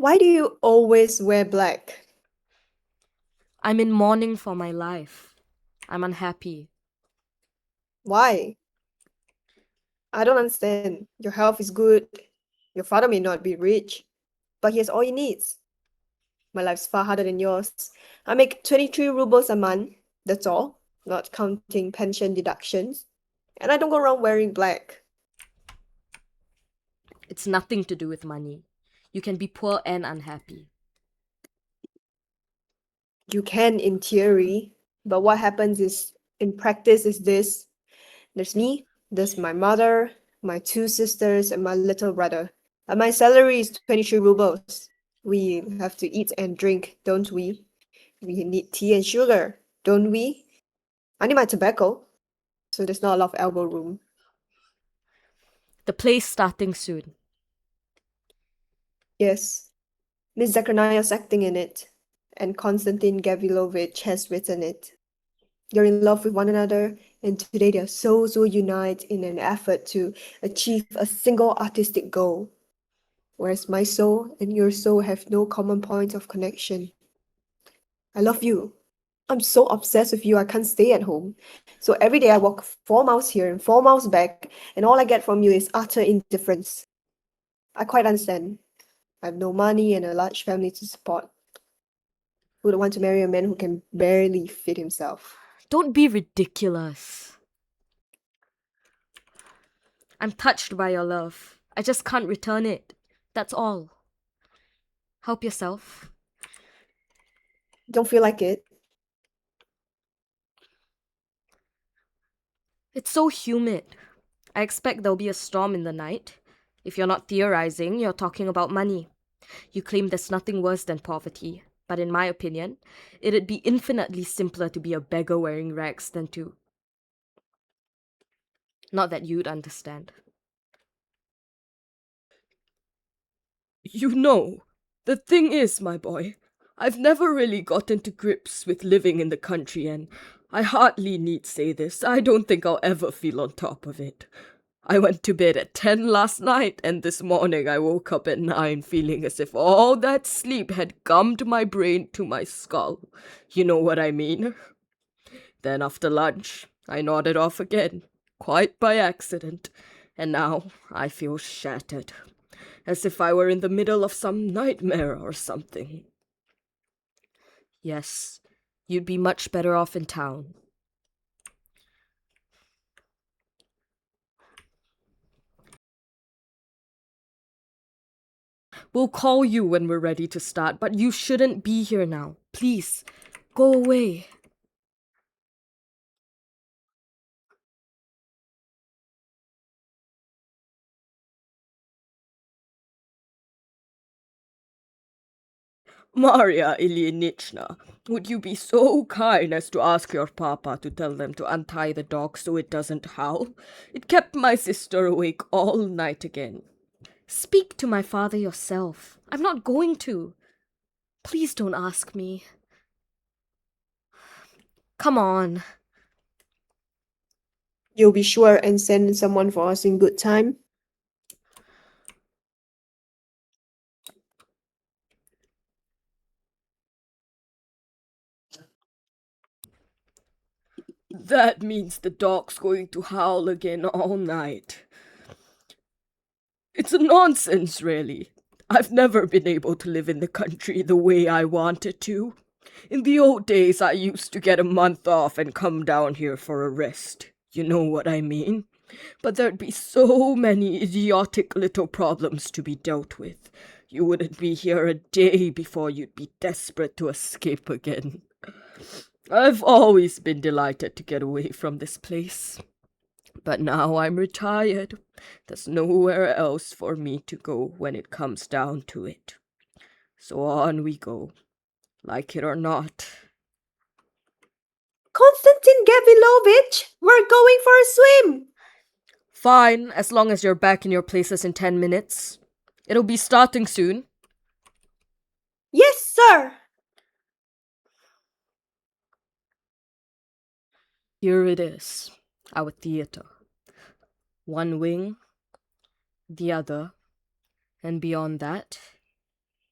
Why do you always wear black? I'm in mourning for my life. I'm unhappy. Why? I don't understand. Your health is good. Your father may not be rich, but he has all he needs. My life's far harder than yours. I make 23 rubles a month, that's all, not counting pension deductions. And I don't go around wearing black. It's nothing to do with money. You can be poor and unhappy. You can in theory, but what happens is in practice is this. There's me, there's my mother, my two sisters, and my little brother. And my salary is 23 rubles. We have to eat and drink, don't we? We need tea and sugar, don't we? I need my tobacco, so there's not a lot of elbow room. The play's starting soon. Yes, Miss Zakarnaya's acting in it, and Konstantin Gavilovich has written it. They're in love with one another, and today they're so united in an effort to achieve a single artistic goal. Whereas my soul and your soul have no common point of connection. I love you. I'm so obsessed with you, I can't stay at home. So every day I walk 4 miles here and 4 miles back, and all I get from you is utter indifference. I quite understand. I have no money and a large family to support. Who would want to marry a man who can barely feed himself? Don't be ridiculous. I'm touched by your love. I just can't return it. That's all. Help yourself. Don't feel like it. It's so humid. I expect there'll be a storm in the night. If you're not theorizing, you're talking about money. You claim there's nothing worse than poverty. But in my opinion, it'd be infinitely simpler to be a beggar wearing rags than to... Not that you'd understand. You know, the thing is, my boy, I've never really gotten to grips with living in the country, and I hardly need say this, I don't think I'll ever feel on top of it. I went to bed at 10 last night, and this morning I woke up at 9 feeling as if all that sleep had gummed my brain to my skull. You know what I mean? Then after lunch, I nodded off again, quite by accident, and now I feel shattered, as if I were in the middle of some nightmare or something. Yes, you'd be much better off in town. We'll call you when we're ready to start, but you shouldn't be here now. Please, go away. Maria Ilyinichna, would you be so kind as to ask your papa to tell them to untie the dog so it doesn't howl? It kept my sister awake all night again. Speak to my father yourself. I'm not going to. Please don't ask me. Come on. You'll be sure and send someone for us in good time. That means the dog's going to howl again all night. It's a nonsense, really. I've never been able to live in the country the way I wanted to. In the old days, I used to get a month off and come down here for a rest. You know what I mean? But there'd be so many idiotic little problems to be dealt with. You wouldn't be here a day before you'd be desperate to escape again. I've always been delighted to get away from this place. But now I'm retired. There's nowhere else for me to go when it comes down to it. So on we go, like it or not. Konstantin Gavilovich, we're going for a swim! Fine, as long as you're back in your places in 10 minutes. It'll be starting soon. Yes, sir! Here it is, our theatre. One wing, the other, and beyond that,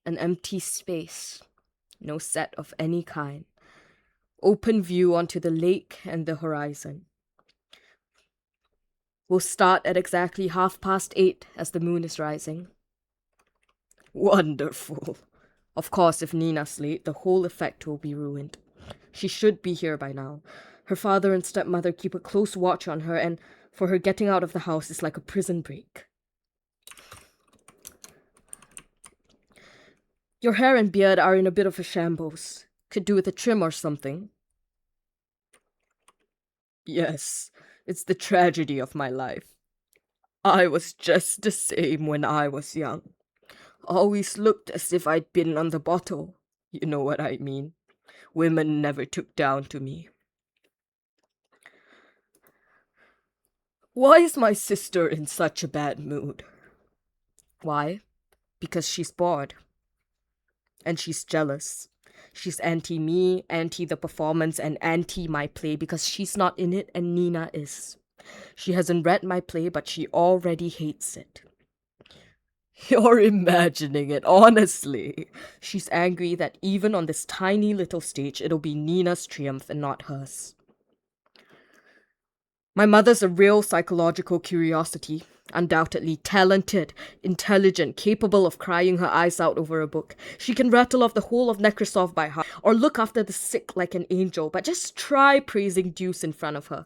An empty space. No set of any kind. Open view onto the lake and the horizon. We'll start at exactly 8:30 as the moon is rising. Wonderful. Of course, if Nina's late, the whole effect will be ruined. She should be here by now. Her father and stepmother keep a close watch on her, and for her getting out of the house is like a prison break. Your hair and beard are in a bit of a shambles. Could do with a trim or something. Yes, it's the tragedy of my life. I was just the same when I was young. Always looked as if I'd been on the bottle. You know what I mean. Women never took down to me. Why is my sister in such a bad mood? Why? Because she's bored. And she's jealous. She's anti-me, anti the performance, and anti my play because she's not in it and Nina is. She hasn't read my play, but she already hates it. You're imagining it, honestly. She's angry that even on this tiny little stage, it'll be Nina's triumph and not hers. My mother's a real psychological curiosity. Undoubtedly talented, intelligent, capable of crying her eyes out over a book. She can rattle off the whole of Nekrasov by heart, or look after the sick like an angel, but just try praising Deuce in front of her.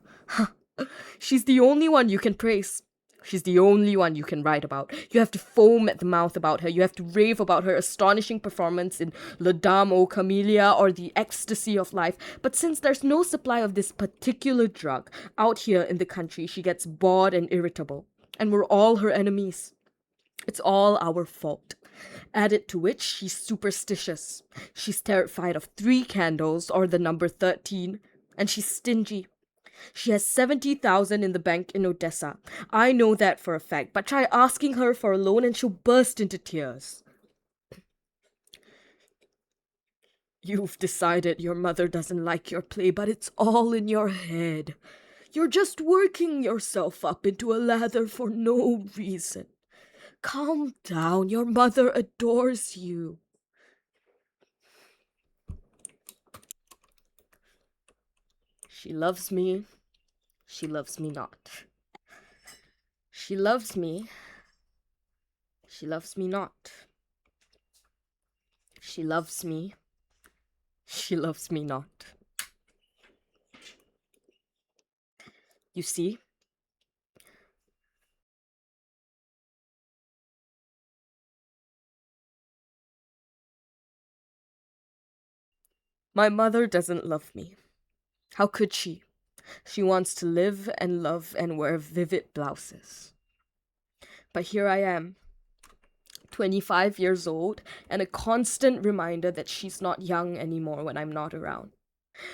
She's the only one you can praise. She's the only one you can write about. You have to foam at the mouth about her. You have to rave about her astonishing performance in Le Dame aux Camellias or The Ecstasy of Life. But since there's no supply of this particular drug out here in the country, she gets bored and irritable. And we're all her enemies. It's all our fault. Added to which, she's superstitious. She's terrified of 3 candles or the number 13. And she's stingy. She has 70,000 in the bank in Odessa. I know that for a fact, but try asking her for a loan and she'll burst into tears. You've decided your mother doesn't like your play, but it's all in your head. You're just working yourself up into a lather for no reason. Calm down, your mother adores you. She loves me. She loves me not. She loves me. She loves me not. She loves me. She loves me not. You see? My mother doesn't love me. How could she? She wants to live and love and wear vivid blouses. But here I am, 25 years old, and a constant reminder that she's not young anymore when I'm not around.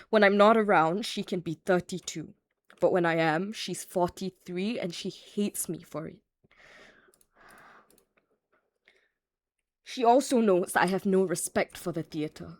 When I'm not around, she can be 32. But when I am, she's 43 and she hates me for it. She also knows I have no respect for the theatre.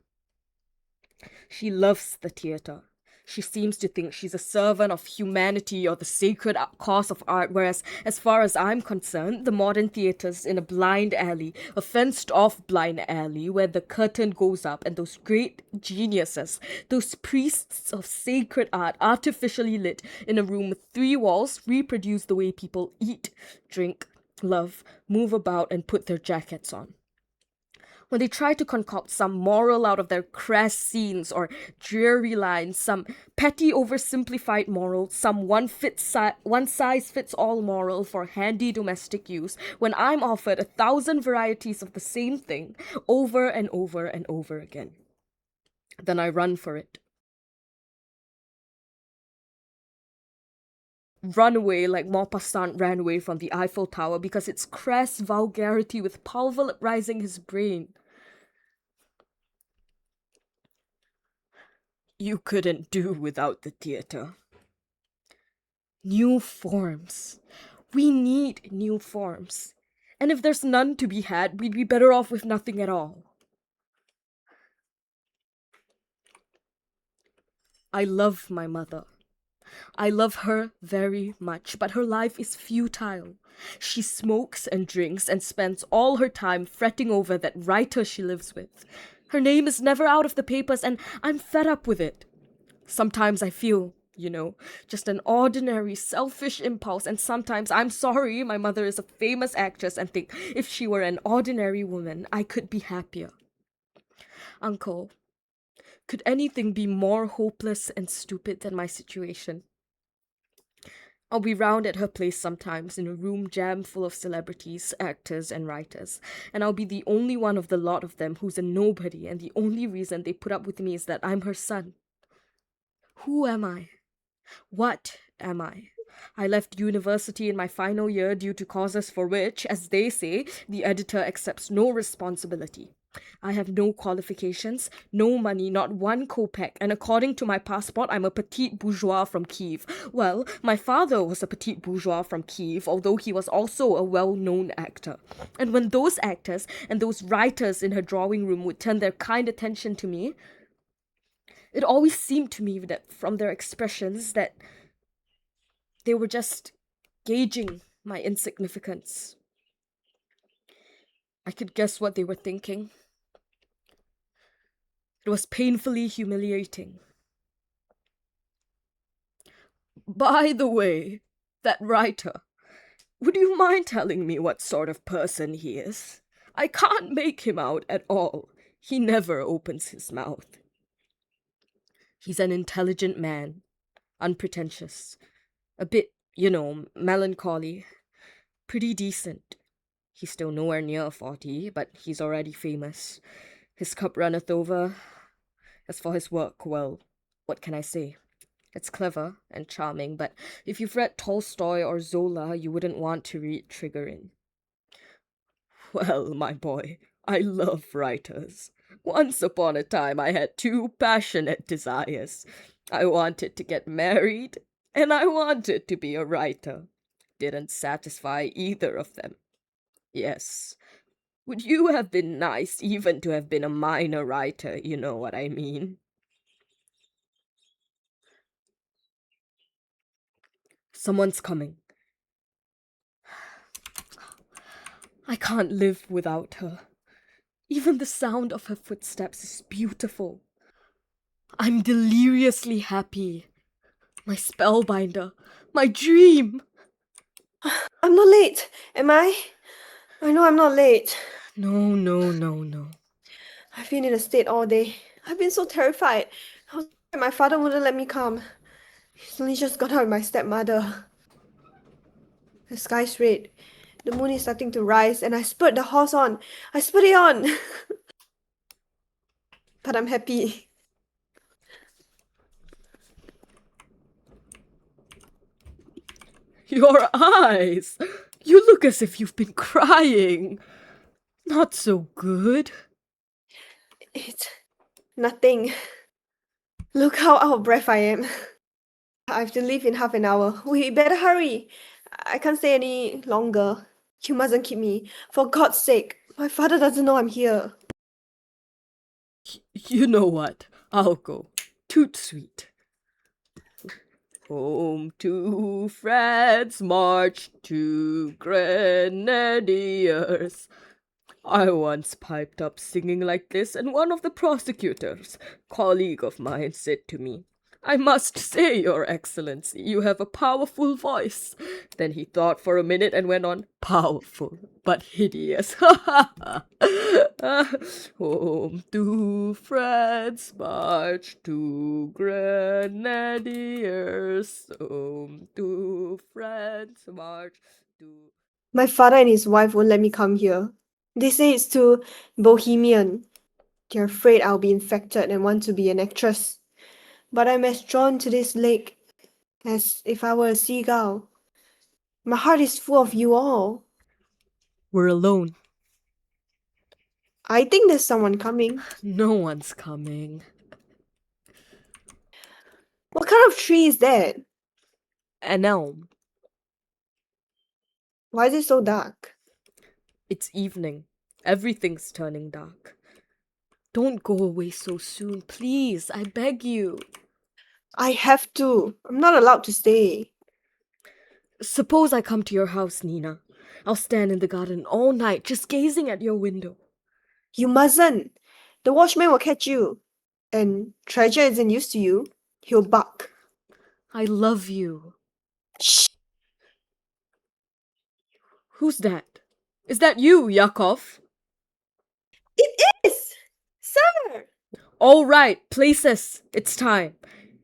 She loves the theatre. She seems to think she's a servant of humanity or the sacred cause of art, whereas, as far as I'm concerned, the modern theatre's in a blind alley, a fenced-off blind alley where the curtain goes up and those great geniuses, those priests of sacred art, artificially lit in a room with 3 walls, reproduce the way people eat, drink, love, move about, and put their jackets on. When they try to concoct some moral out of their crass scenes or dreary lines, some petty oversimplified moral, some one-size-fits-all moral for handy domestic use, when I'm offered 1,000 varieties of the same thing over and over and over again, then I run for it. Run away like Maupassant ran away from the Eiffel Tower because it's crass vulgarity with pulverizing his brain. You couldn't do without the theatre. New forms. We need new forms. And if there's none to be had, we'd be better off with nothing at all. I love my mother. I love her very much, but her life is futile. She smokes and drinks and spends all her time fretting over that writer she lives with. Her name is never out of the papers, and I'm fed up with it. Sometimes I feel, just an ordinary, selfish impulse, and sometimes I'm sorry my mother is a famous actress and think if she were an ordinary woman, I could be happier. Uncle, could anything be more hopeless and stupid than my situation? I'll be round at her place sometimes in a room jam full of celebrities, actors, and writers, and I'll be the only one of the lot of them who's a nobody, and the only reason they put up with me is that I'm her son. Who am I? What am I? I left university in my final year due to causes for which, as they say, the editor accepts no responsibility. I have no qualifications, no money, not one kopeck, and according to my passport, I'm a petite bourgeois from Kiev. Well, my father was a petite bourgeois from Kiev, although he was also a well-known actor. And when those actors and those writers in her drawing room would turn their kind attention to me, it always seemed to me that from their expressions that they were just gauging my insignificance. I could guess what they were thinking. It was painfully humiliating. By the way, that writer, would you mind telling me what sort of person he is? I can't make him out at all. He never opens his mouth. He's an intelligent man, unpretentious, a bit, melancholy, pretty decent. He's still nowhere near 40, but he's already famous. His cup runneth over. As for his work, well, what can I say? It's clever and charming, but if you've read Tolstoy or Zola, you wouldn't want to read Trigorin. Well, my boy, I love writers. Once upon a time, I had two passionate desires. I wanted to get married, and I wanted to be a writer. Didn't satisfy either of them. Yes. Would you have been nice even to have been a minor writer, you know what I mean? Someone's coming. I can't live without her. Even the sound of her footsteps is beautiful. I'm deliriously happy. My spellbinder. My dream. I'm not late, am I? I know I'm not late. No. I've been in a state all day. I've been so terrified. I was afraid my father wouldn't let me come. He's only just got out with my stepmother. The sky's red. The moon is starting to rise, and I spurred the horse on. I spurred it on. But I'm happy. Your eyes! You look as if you've been crying. Not so good. It's nothing. Look how out of breath I am. I have to leave in half an hour. We better hurry. I can't stay any longer. You mustn't keep me. For God's sake. My father doesn't know I'm here. You know what? I'll go. Toot sweet. Home to France, march to grenadiers. I once piped up singing like this, and one of the prosecutors, colleague of mine, said to me, I must say, Your Excellency, you have a powerful voice. Then he thought for a minute and went on, powerful, but hideous. Home to France, march to grenadiers. Home to France, march to... My father and his wife won't let me come here. They say it's too bohemian. They're afraid I'll be infected and want to be an actress. But I'm as drawn to this lake as if I were a seagull. My heart is full of you all. We're alone. I think there's someone coming. No one's coming. What kind of tree is that? An elm. Why is it so dark? It's evening. Everything's turning dark. Don't go away so soon, please. I beg you. I have to. I'm not allowed to stay. Suppose I come to your house, Nina. I'll stand in the garden all night just gazing at your window. You mustn't. The watchman will catch you. And Treasure isn't used to you. He'll bark. I love you. Shh! Who's that? Is that you, Yakov? It is! Sir! All right, places. It's time.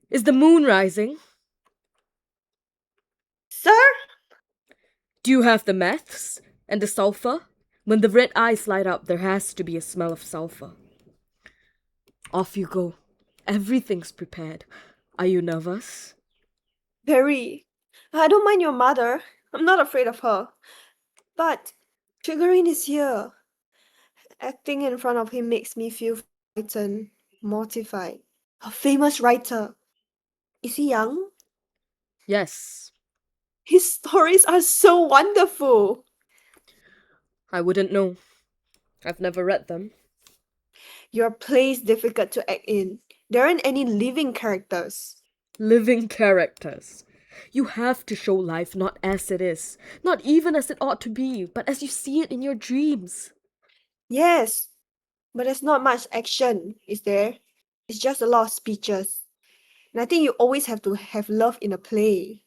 Is the moon rising? Sir? Do you have the meths and the sulfur? When the red eyes light up, there has to be a smell of sulfur. Off you go. Everything's prepared. Are you nervous? Very. I don't mind your mother. I'm not afraid of her. But Triggering is here. Acting in front of him makes me feel frightened, mortified. A famous writer. Is he young? Yes. His stories are so wonderful. I wouldn't know. I've never read them. Your play's difficult to act in. There aren't any living characters. Living characters. You have to show life not as it is, not even as it ought to be, but as you see it in your dreams. Yes, but there's not much action, is there? It's just a lot of speeches. And I think you always have to have love in a play.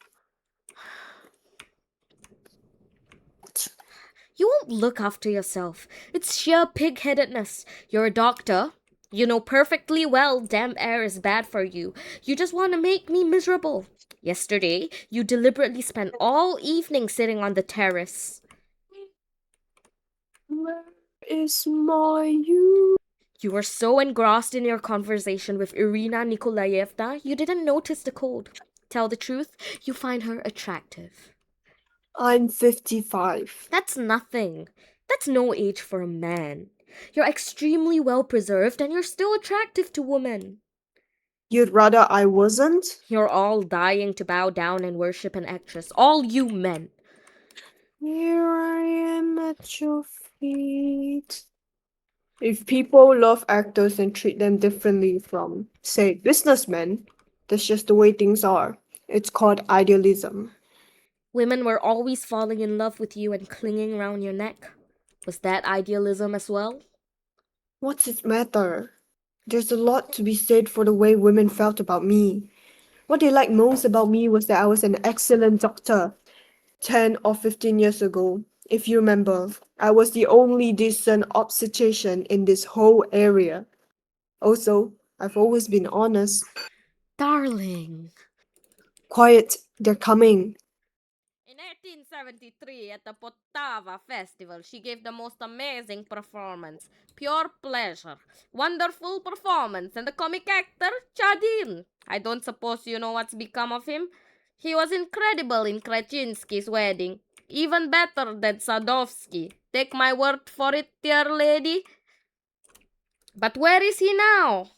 You won't look after yourself. It's sheer pig-headedness. You're a doctor. You know perfectly well damp air is bad for you. You just want to make me miserable. Yesterday, you deliberately spent all evening sitting on the terrace. Where is my you? You were so engrossed in your conversation with Irina Nikolaevna, you didn't notice the cold. Tell the truth, you find her attractive. I'm 55. That's nothing. That's no age for a man. You're extremely well preserved and you're still attractive to women. You'd rather I wasn't? You're all dying to bow down and worship an actress. All you men. Here I am at your feet. If people love actors and treat them differently from, say, businessmen, that's just the way things are. It's called idealism. Women were always falling in love with you and clinging around your neck. Was that idealism as well? What's it matter? There's a lot to be said for the way women felt about me. What they liked most about me was that I was an excellent doctor. 10 or 15 years ago, if you remember, I was the only decent obstetrician in this whole area. Also, I've always been honest. Darling. Quiet, they're coming. In 1873, at the Poltava Festival, she gave the most amazing performance. Pure pleasure. Wonderful performance. And the comic actor, Chadin. I don't suppose you know what's become of him? He was incredible in Krasinski's wedding. Even better than Sadovsky. Take my word for it, dear lady. But where is he now?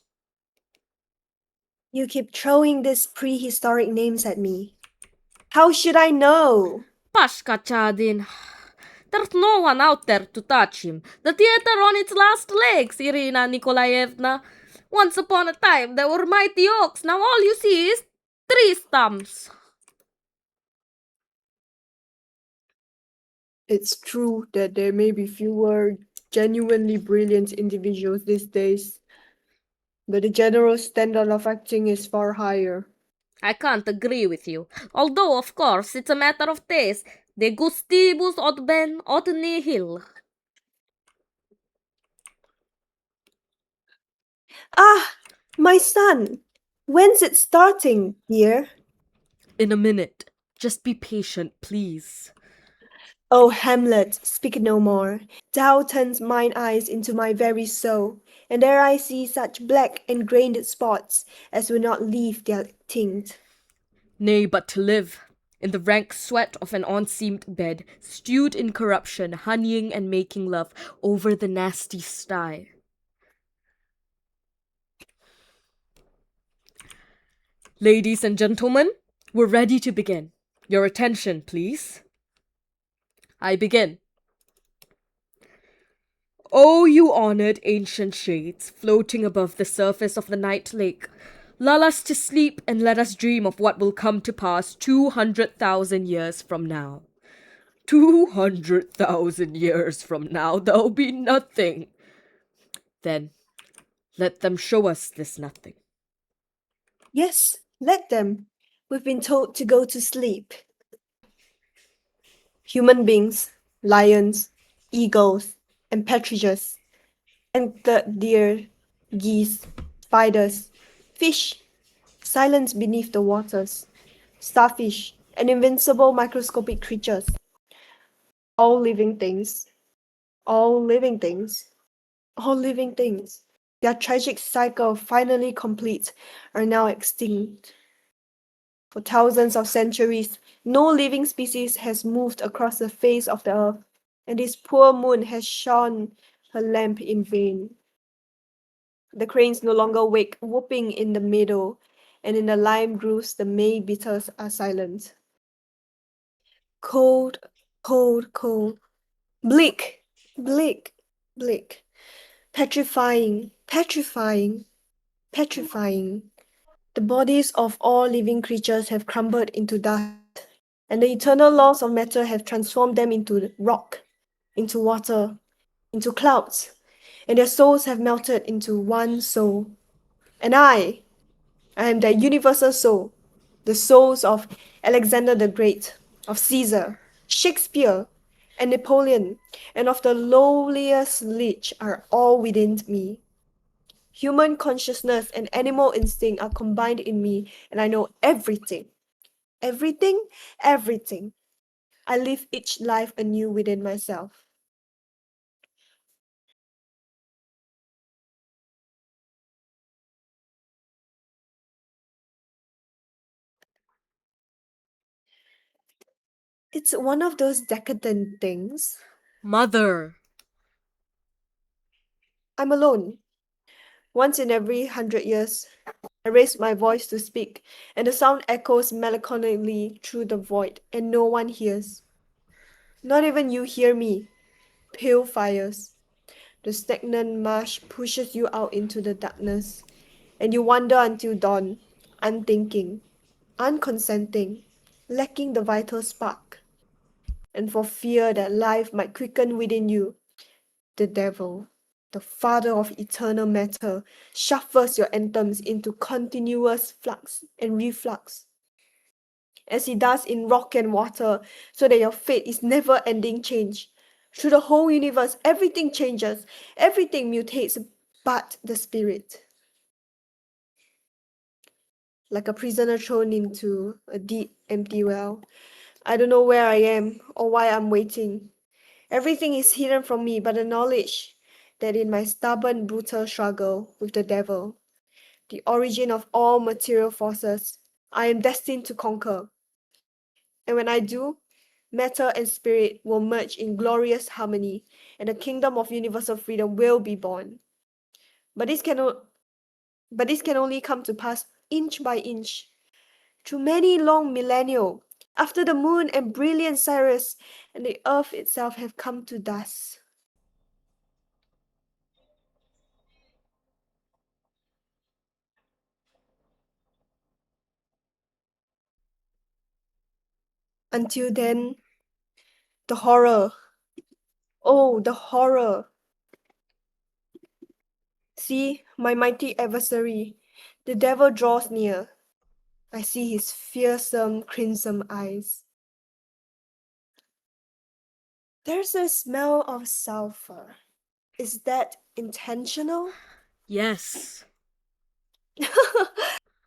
You keep throwing these prehistoric names at me. How should I know? Pashka Chadin. There's no one out there to touch him. The theater on its last legs, Irina Nikolaevna. Once upon a time there were mighty oaks. Now all you see is tree stumps. It's true that there may be fewer genuinely brilliant individuals these days, but the general standard of acting is far higher. I can't agree with you. Although, of course, it's a matter of taste. De gustibus aut ben aut nihil. Ah, my son! When's it starting, dear? In a minute. Just be patient, please. Oh, Hamlet, speak no more. Thou turns mine eyes into my very soul, and there I see such black and grained spots as will not leave their tint. Nay, but to live. In the rank sweat of an unseamed bed, stewed in corruption, honeying and making love over the nasty sty. Ladies and gentlemen, we're ready to begin. Your attention, please. I begin. O you honored ancient shades, floating above the surface of the night lake, Lull us to sleep and let us dream of what will come to pass 200,000 years from now. 200,000 years from now, there'll be nothing. Then let them show us this nothing. Yes, let them. We've been told to go to sleep. Human beings, lions, eagles, and partridges, and the deer, geese, spiders, fish, silence beneath the waters, starfish, and invincible microscopic creatures. All living things, all living things, all living things. Their tragic cycle finally complete are now extinct. For thousands of centuries, no living species has moved across the face of the earth, and this poor moon has shone her lamp in vain. The cranes no longer wake whooping in the meadow, and in the lime groves the May beetles are silent. Cold, cold, cold. Bleak, bleak, bleak. Petrifying, petrifying, petrifying. The bodies of all living creatures have crumbled into dust, and the eternal laws of matter have transformed them into rock, into water, into clouds, and their souls have melted into one soul. And I am that universal soul, the souls of Alexander the Great, of Caesar, Shakespeare, and Napoleon, and of the lowliest lich are all within me. Human consciousness and animal instinct are combined in me, and I know everything. Everything, everything. I live each life anew within myself. It's one of those decadent things. Mother! I'm alone. Once in every 100 years, I raise my voice to speak, and the sound echoes melancholically through the void, and no one hears. Not even you hear me. Pale fires. The stagnant marsh pushes you out into the darkness, and you wander until dawn, unthinking, unconsenting, lacking the vital spark. And for fear that life might quicken within you, the devil, the father of eternal matter, shuffles your atoms into continuous flux and reflux, as he does in rock and water, so that your fate is never-ending change. Through the whole universe, everything changes, everything mutates, but the spirit. Like a prisoner thrown into a deep, empty well. I don't know where I am or why I'm waiting. Everything is hidden from me but the knowledge that in my stubborn, brutal struggle with the devil, the origin of all material forces, I am destined to conquer. And when I do, matter and spirit will merge in glorious harmony, and the kingdom of universal freedom will be born. But this can only come to pass inch by inch, through many long millennia, after the moon and brilliant Sirius and the earth itself have come to dust. Until then, the horror. Oh, the horror. See, my mighty adversary, the devil draws near. I see his fearsome crimson eyes. There's a smell of sulfur. Is that intentional? Yes.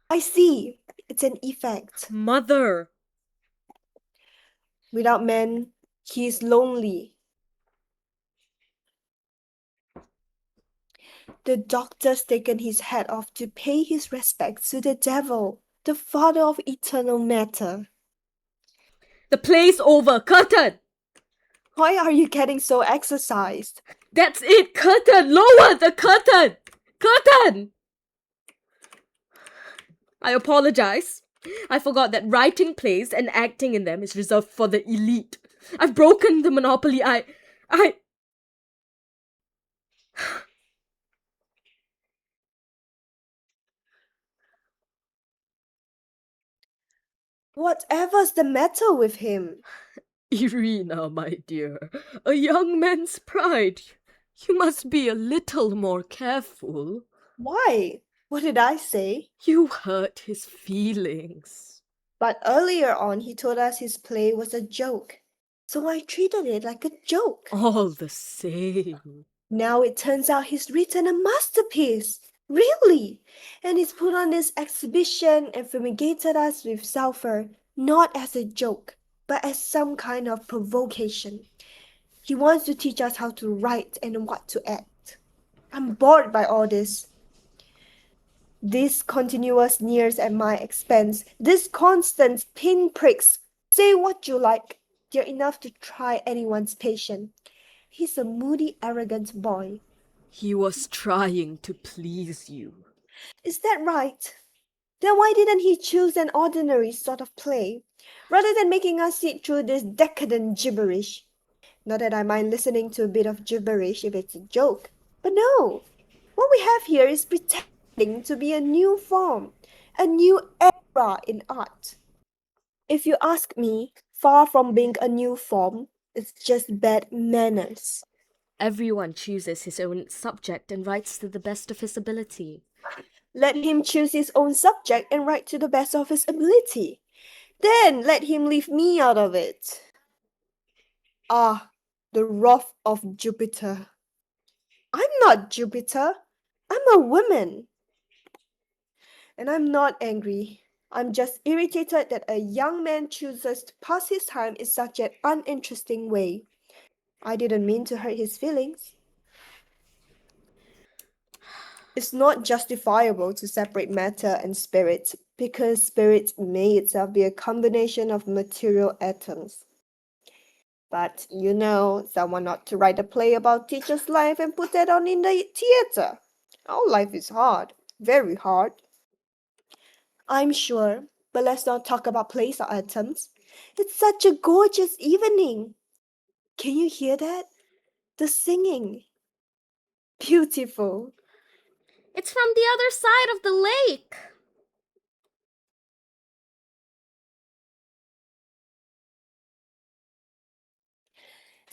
I see. It's an effect. Mother! Without man, he is lonely. The doctor's taken his hat off to pay his respects to the devil, the father of eternal matter. The play's over! Curtain! Why are you getting so exercised? That's it! Curtain! Lower the curtain! Curtain! I apologize. I forgot that writing plays and acting in them is reserved for the elite. I've broken the monopoly. I... Whatever's the matter with him? Irina, my dear, a young man's pride. You must be a little more careful. Why? What did I say? You hurt his feelings. But earlier on, he told us his play was a joke. So I treated it like a joke. All the same. Now it turns out he's written a masterpiece. Really? And he's put on this exhibition and fumigated us with sulfur, not as a joke, but as some kind of provocation. He wants to teach us how to write and what to act. I'm bored by all this. These continuous sneers at my expense, these constant pinpricks. Say what you like, they're enough to try anyone's patience. He's a moody, arrogant boy. He was trying to please you. Is that right? Then why didn't he choose an ordinary sort of play, rather than making us sit through this decadent gibberish? Not that I mind listening to a bit of gibberish if it's a joke, but no. What we have here is pretending to be a new form, a new era in art. If you ask me, far from being a new form, it's just bad manners. Everyone chooses his own subject and writes to the best of his ability. Let him choose his own subject and write to the best of his ability. Then let him leave me out of it. Ah, the wrath of Jupiter. I'm not Jupiter. I'm a woman. And I'm not angry. I'm just irritated that a young man chooses to pass his time in such an uninteresting way. I didn't mean to hurt his feelings. It's not justifiable to separate matter and spirit, because spirit may itself be a combination of material atoms. But someone ought to write a play about teacher's life and put that on in the theater. Our life is hard, very hard. I'm sure, but let's not talk about plays or atoms. It's such a gorgeous evening. Can you hear that? The singing. Beautiful. It's from the other side of the lake.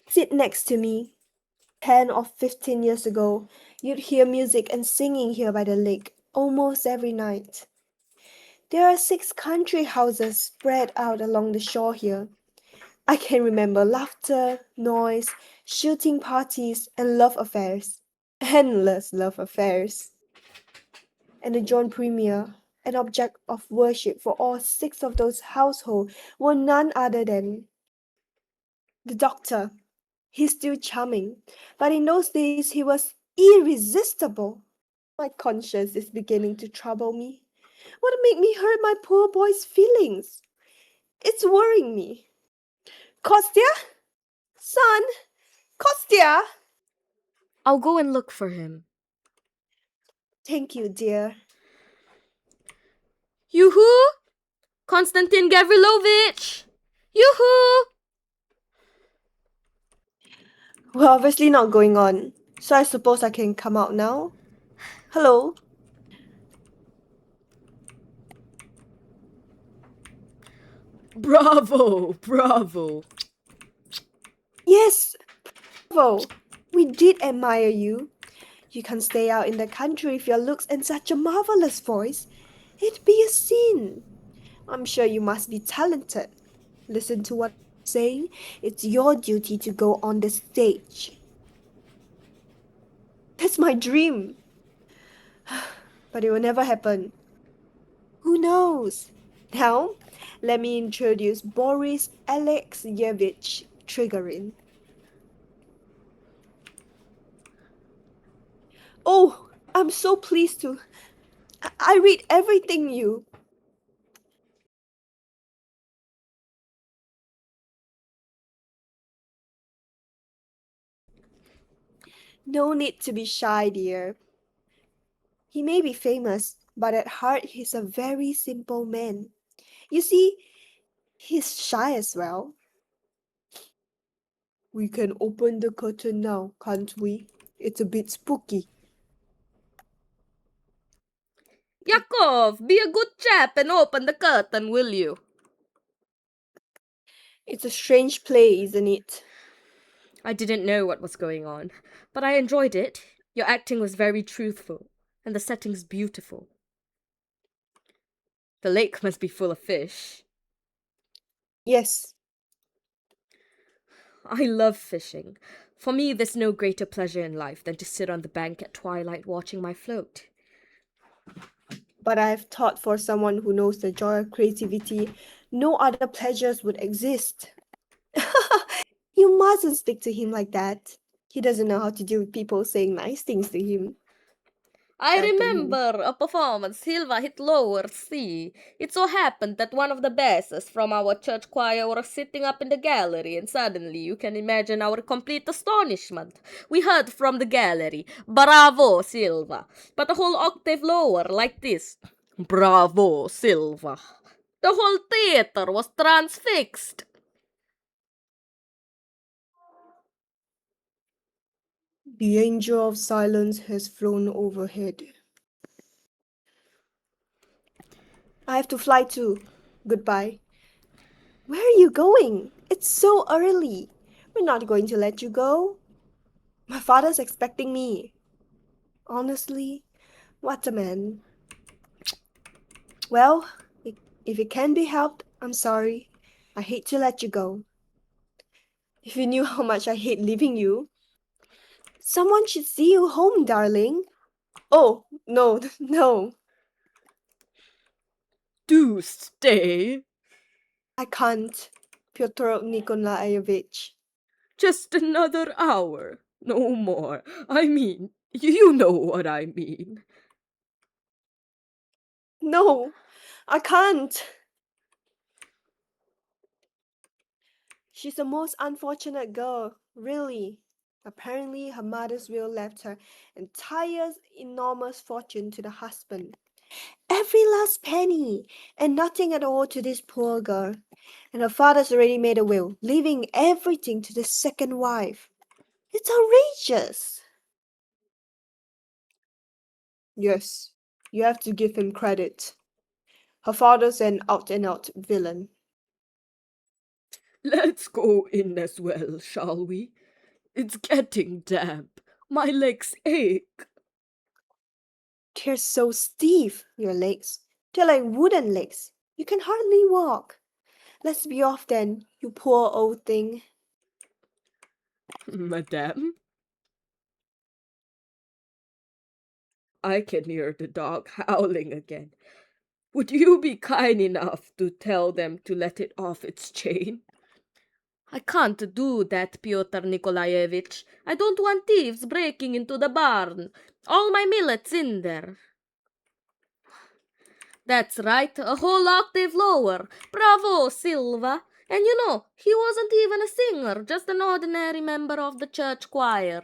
Sit next to me. 10 or 15 years ago, you'd hear music and singing here by the lake almost every night. There are 6 country houses spread out along the shore here. I can remember laughter, noise, shooting parties, and love affairs. Endless love affairs. And the John Premier, an object of worship for all 6 of those households, were none other than the doctor. He's still charming, but in those days he was irresistible. My conscience is beginning to trouble me. What make me hurt my poor boy's feelings? It's worrying me. Kostya? Son? Kostya? I'll go and look for him. Thank you, dear. Yoo-hoo! Konstantin Gavrilovich! Yoo-hoo! We're obviously not going on, so I suppose I can come out now. Hello? Bravo, bravo. Yes, bravo. We did admire you. You can't stay out in the country with your looks and such a marvelous voice. It'd be a sin. I'm sure you must be talented. Listen to what I'm saying. It's your duty to go on the stage. That's my dream. But it will never happen. Who knows? Now, let me introduce Boris Alexeyevich Trigorin. Oh, I'm so pleased to. I read everything you. No need to be shy, dear. He may be famous, but at heart he's a very simple man. You see, he's shy as well. We can open the curtain now, can't we? It's a bit spooky. Yakov, be a good chap and open the curtain, will you? It's a strange play, isn't it? I didn't know what was going on, but I enjoyed it. Your acting was very truthful, and the setting's beautiful. The lake must be full of fish. Yes, I love fishing. For me, there's no greater pleasure in life than to sit on the bank at twilight watching my float. but I've thought for someone who knows the joy of creativity, no other pleasures would exist. You mustn't speak to him like that. He doesn't know how to deal with people saying nice things to him. I Back to him. remember a performance Silva hit lower C. It so happened that one of the basses from our church choir was sitting up in the gallery, and suddenly you can imagine our complete astonishment. We heard from the gallery, "Bravo, Silva!" but a whole octave lower, like this. "Bravo, Silva!" The whole theater was transfixed. The angel of silence has flown overhead. I have to fly too. Goodbye. Where are you going? It's so early. We're not going to let you go. My father's expecting me. Honestly, what a man. Well, if it can be helped, I'm sorry. I hate to let you go. If you knew how much I hate leaving you. Someone should see you home, darling. Oh, no, no. Do stay. I can't, Pyotr Nikolaevich. Just another hour. No more. I mean, you know what I mean. No, I can't. She's the most unfortunate girl, really. Apparently, her mother's will left her entire enormous fortune to the husband. Every last penny, and nothing at all to this poor girl. And her father's already made a will, leaving everything to the second wife. It's outrageous. Yes, you have to give him credit. Her father's an out and out villain. Let's go in as well, shall we? It's getting damp. My legs ache. They're so stiff, your legs. They're like wooden legs. You can hardly walk. Let's be off then, you poor old thing. Madame? I can hear the dog howling again. Would you be kind enough to tell them to let it off its chain? I can't do that, Pyotr Nikolaevich. I don't want thieves breaking into the barn. All my millet's in there. That's right, a whole octave lower. Bravo, Silva. And you know, he wasn't even a singer, just an ordinary member of the church choir.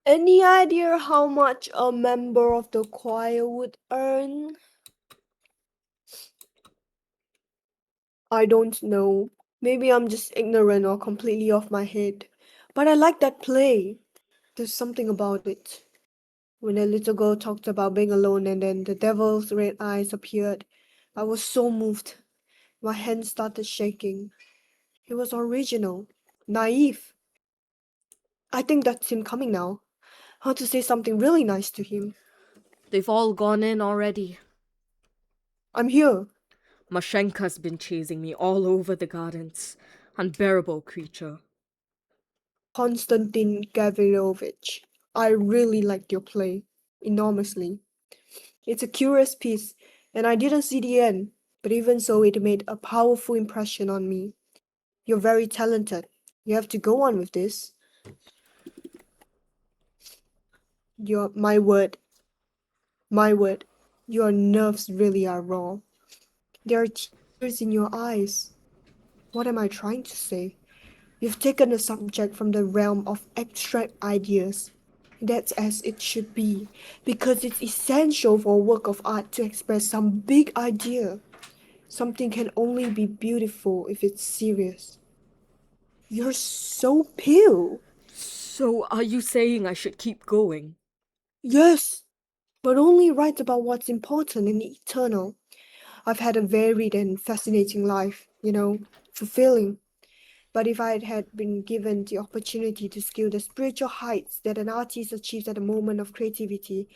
Any idea how much a member of the choir would earn? I don't know. Maybe I'm just ignorant or completely off my head. But I like that play. There's something about it. When the little girl talked about being alone and then the devil's red eyes appeared, I was so moved. My hands started shaking. He was original, naive. I think that's him coming now. I want to say something really nice to him. They've all gone in already. I'm here. Mashenka's been chasing me all over the gardens. Unbearable creature. Konstantin Gavrilovich, I really liked your play. Enormously. It's a curious piece, and I didn't see the end, but even so, it made a powerful impression on me. You're very talented. You have to go on with this. My word, your nerves really are raw. There are tears in your eyes. What am I trying to say? You've taken the subject from the realm of abstract ideas. That's as it should be, because it's essential for a work of art to express some big idea. Something can only be beautiful if it's serious. You're so pale. So, are you saying I should keep going? Yes, but only write about what's important and eternal. I've had a varied and fascinating life, you know. fulfilling. But if I had been given the opportunity to scale the spiritual heights that an artist achieves at a moment of creativity,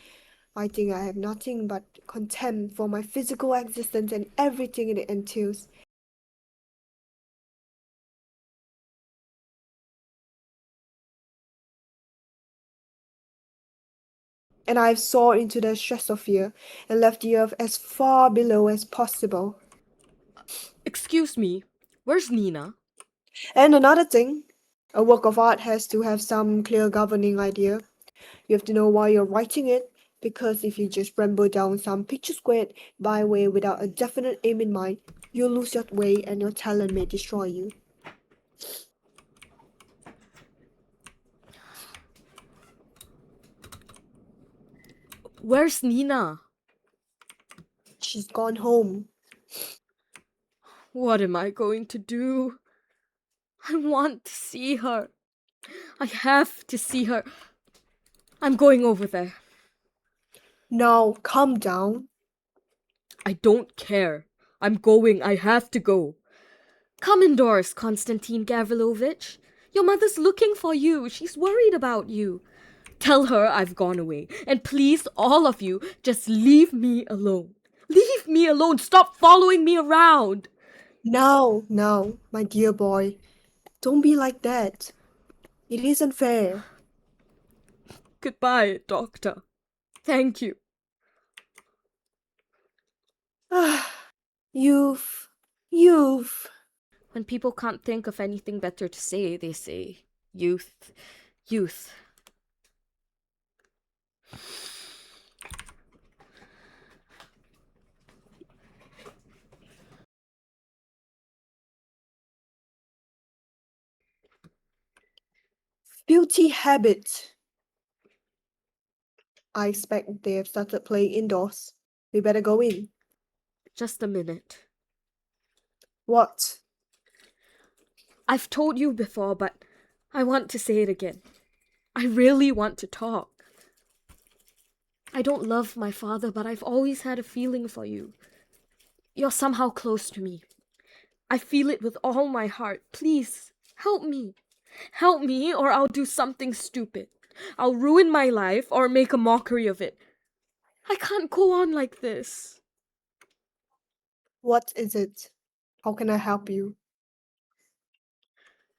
I think I have nothing but contempt for my physical existence and everything it entails. And I've soared into the stratosphere and left the earth as far below as possible. Excuse me, where's Nina? And another thing, a work of art has to have some clear governing idea. You have to know why you're writing it, because if you just ramble down some picturesque byway without a definite aim in mind, you'll lose your way and your talent may destroy you. Where's Nina? She's gone home. What am I going to do? I want to see her. I have to see her. I'm going over there. Now, calm down. I don't care. I'm going. I have to go. Come indoors, Konstantin Gavrilovich. Your mother's looking for you. She's worried about you. Tell her I've gone away. And please, all of you, just leave me alone. Leave me alone. Stop following me around. Now, my dear boy, don't be like that. It isn't fair. Goodbye, Doctor. Thank you. You've. When people can't think of anything better to say, they say, youth, youth. Beauty habit. I expect they have started playing indoors. We better go in. Just a minute. What? I've told you before, but I want to say it again. I really want to talk. I don't love my father, but I've always had a feeling for you. You're somehow close to me. I feel it with all my heart. Please, help me. Help me, or I'll do something stupid. I'll ruin my life or make a mockery of it. I can't go on like this. What is it? How can I help you?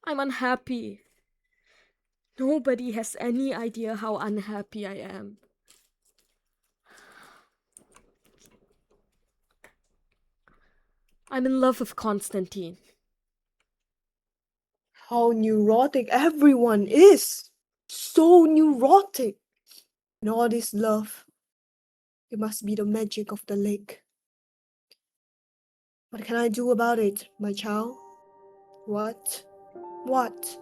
I'm unhappy. Nobody has any idea how unhappy I am. I'm in love with Konstantin. How neurotic everyone is! So neurotic! And all this love. It must be the magic of the lake. What can I do about it, my child? What? What?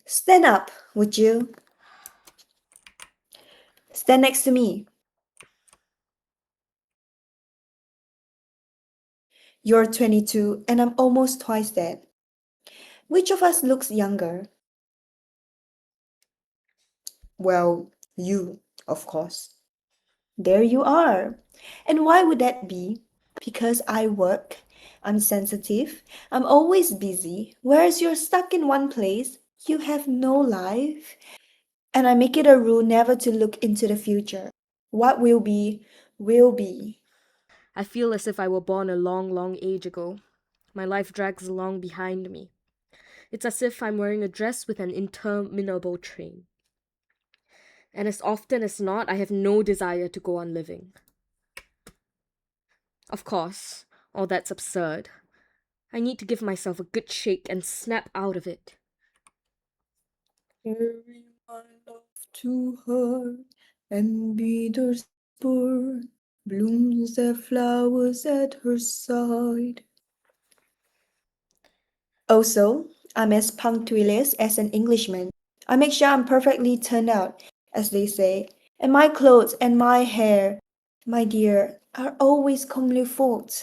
Stand up, would you? Stand next to me. You're 22 and I'm almost twice that. Which of us looks younger? Well, you, of course. There you are. And why would that be? Because I work. I'm sensitive. I'm always busy. Whereas you're stuck in one place. You have no life. And I make it a rule never to look into the future. What will be, will be. I feel as if I were born a long, long age ago. My life drags along behind me. It's as if I'm wearing a dress with an interminable train. And as often as not, I have no desire to go on living. Of course, all that's absurd. I need to give myself a good shake and snap out of it. Carry my love to her and be her spur. Blooms their flowers at her side. Also, I'm as punctilious as an Englishman. I make sure I'm perfectly turned out, as they say, and my clothes and my hair. My dear, are always comme fault.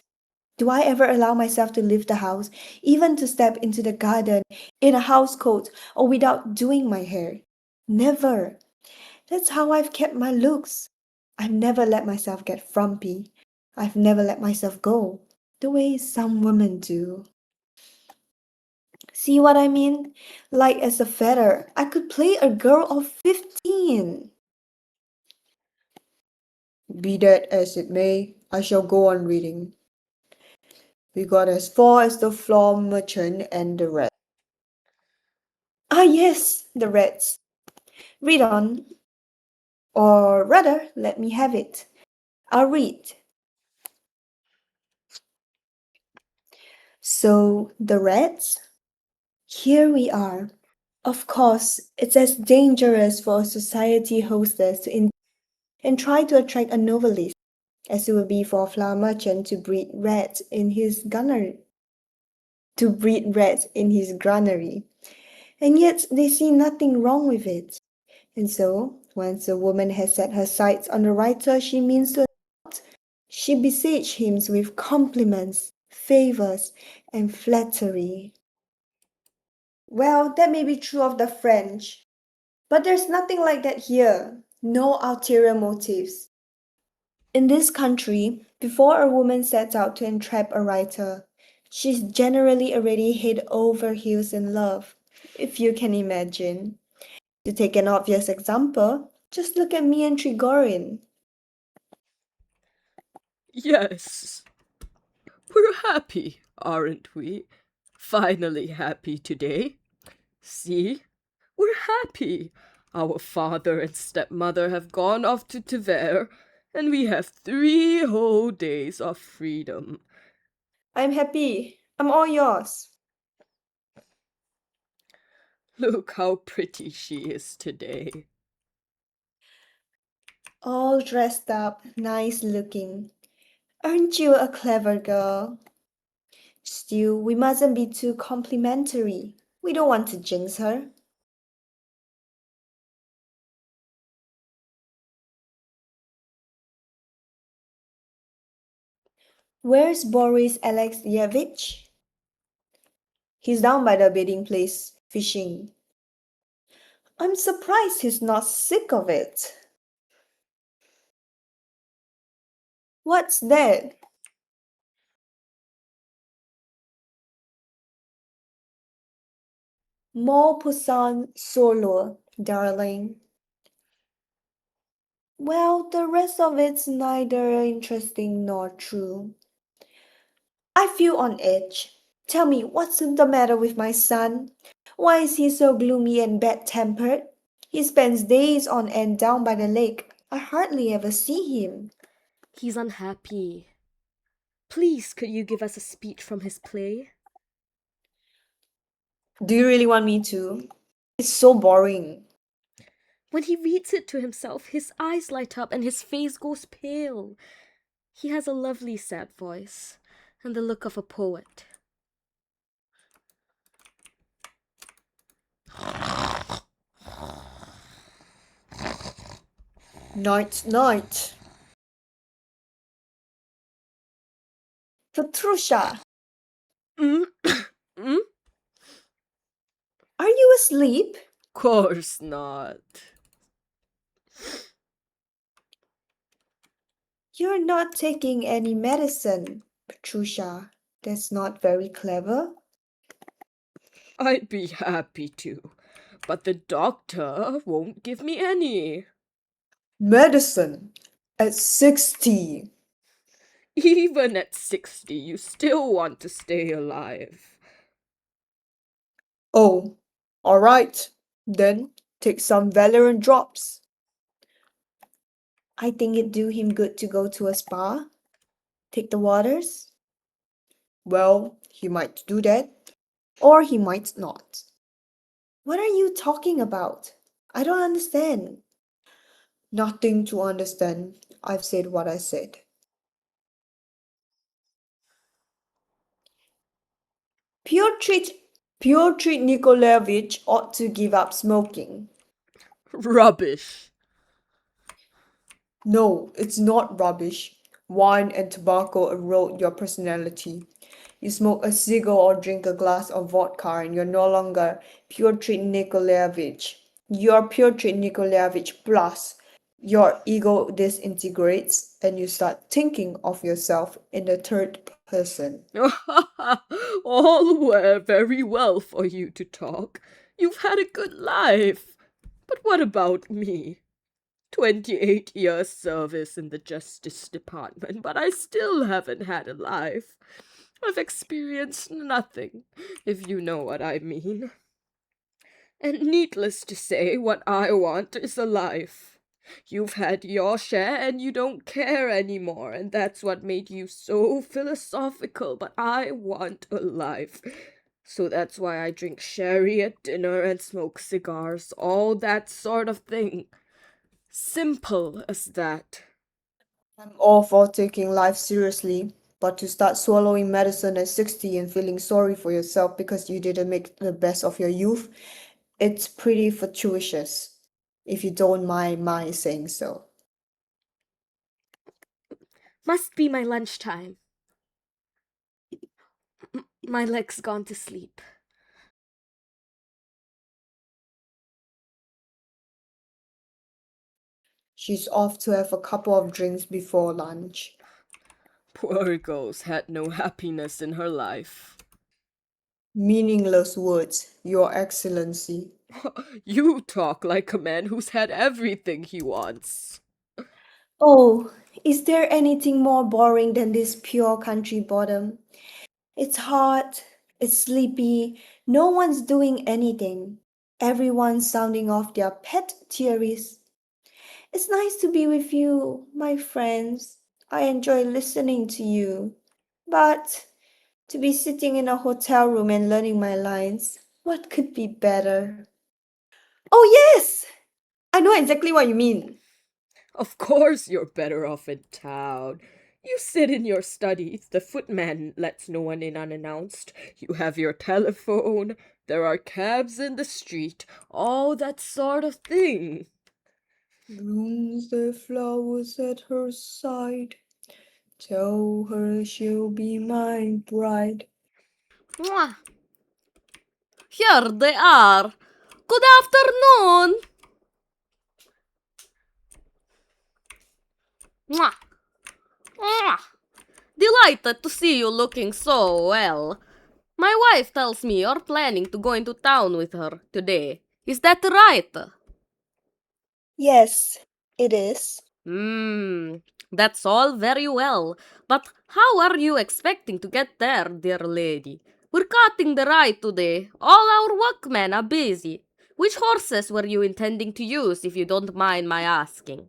Do I ever allow myself to leave the house, even to step into the garden in a house coat or without doing my hair? Never. That's how I've kept my looks. I've never let myself get frumpy. I've never let myself go, the way some women do. See what I mean? Light as a feather, I could play a girl of 15. Be that as it may, I shall go on reading. We got as far as the floor merchant and the rest. Ah, yes, the rats. Read on. Or rather, let me have it. I'll read. So, the rats? Here we are. Of course, it's as dangerous for a society hostess to and try to attract a novelist as it would be for a flower merchant to breed rats in his gunnery. And yet they see nothing wrong with it. And so, once a woman has set her sights on the writer she means to adopt, she besieges him with compliments, favors, and flattery. Well, that may be true of the French, but there's nothing like that here. No ulterior motives. In this country, before a woman sets out to entrap a writer, she's generally already head over heels in love, if you can imagine. To take an obvious example, just look at me and Trigorin. Yes. We're happy, aren't we? Finally happy today. See? We're happy. Our father and stepmother have gone off to Tver, and we have 3 whole days of freedom. I'm happy. I'm all yours. Look how pretty she is today. All dressed up, nice looking. Aren't you a clever girl? Still, we mustn't be too complimentary. We don't want to jinx her. Where's Boris Alexeyevich? He's down by the bathing place, fishing. I'm surprised he's not sick of it. What's that? Maupassant solo, darling. Well, the rest of it's neither interesting nor true. I feel on edge. Tell me, what's the matter with my son? Why is he so gloomy and bad-tempered? He spends days on end down by the lake. I hardly ever see him. He's unhappy. Please, could you give us a speech from his play? Do you really want me to? It's so boring. When he reads it to himself, his eyes light up and his face goes pale. He has a lovely sad voice and the look of a poet. Night, night. Petrusha, Mm? Mm? are you asleep? Course not. You're not taking any medicine, Petrusha. That's not very clever. I'd be happy to, but the doctor won't give me any. Medicine at 60. Even at 60, you still want to stay alive. Oh, all right. Then take some Valerian drops. I think it'd do him good to go to a spa. Take the waters. Well, he might do that, or he might not. What are you talking about? I don't understand. Nothing to understand. I've said what I said. Pyotr Nikolaevich ought to give up smoking. Rubbish. No, it's not rubbish. Wine and tobacco erode your personality. You smoke a cigar or drink a glass of vodka and you're no longer Pyotr Nikolaevich. You're Pyotr Nikolaevich plus your ego disintegrates and you start thinking of yourself in the third person. All very well for you to talk. You've had a good life. But what about me? 28 years service in the Justice Department, but I still haven't had a life. I've experienced nothing, if you know what I mean. And needless to say, what I want is a life. You've had your share and you don't care anymore, and that's what made you so philosophical, but I want a life. So that's why I drink sherry at dinner and smoke cigars, all that sort of thing. Simple as that. I'm all for taking life seriously, but to start swallowing medicine at 60 and feeling sorry for yourself because you didn't make the best of your youth, it's pretty fortuitous, if you don't mind my saying so. Must be my lunchtime. My leg's gone to sleep. She's off to have a couple of drinks before lunch. Poor girl's had no happiness in her life. Meaningless words, Your Excellency. You talk like a man who's had everything he wants. Oh, is there anything more boring than this pure country bottom? It's hot, it's sleepy, no one's doing anything. Everyone's sounding off their pet theories. It's nice to be with you, my friends. I enjoy listening to you. But to be sitting in a hotel room and learning my lines, what could be better? Oh, yes! I know exactly what you mean. Of course you're better off in town. You sit in your study, the footman lets no one in unannounced. You have your telephone, there are cabs in the street, all that sort of thing. Blooms the flowers at her side. Tell her she'll be my bride. Mwah. Here they are. Good afternoon. Mwah. Mwah. Delighted to see you looking so well. My wife tells me you're planning to go into town with her today. Is that right? Yes, it is. That's all very well. But how are you expecting to get there, dear lady? We're cutting the ride today. All our workmen are busy. Which horses were you intending to use, if you don't mind my asking?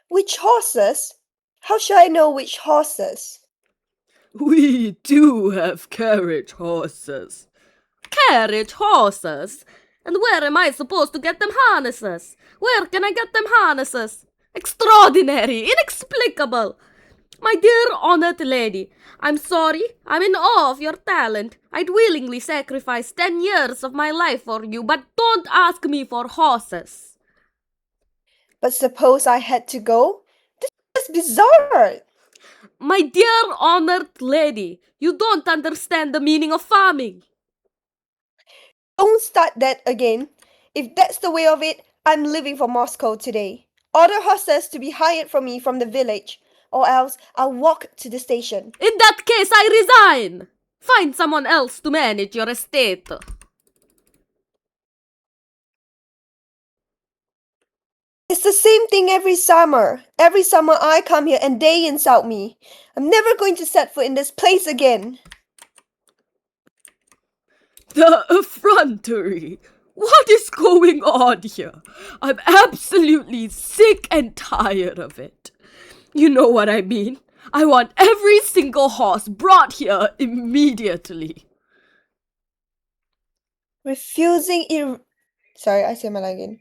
Which horses? How shall I know which horses? We do have carriage horses. Carriage horses? And where am I supposed to get them harnesses? Where can I get them harnesses? Extraordinary! Inexplicable! My dear honoured lady, I'm sorry, I'm in awe of your talent. I'd willingly sacrifice 10 years of my life for you, but don't ask me for horses. But suppose I had to go? This is bizarre! My dear honoured lady, you don't understand the meaning of farming. Don't start that again. If that's the way of it, I'm leaving for Moscow today. Order horses to be hired for me from the village, or else I'll walk to the station. In that case, I resign. Find someone else to manage your estate. It's the same thing every summer. Every summer I come here and they insult me. I'm never going to set foot in this place again. The effrontery! What is going on here? I'm absolutely sick and tired of it. You know what I mean? I want every single horse brought here immediately. Sorry, I said my line again.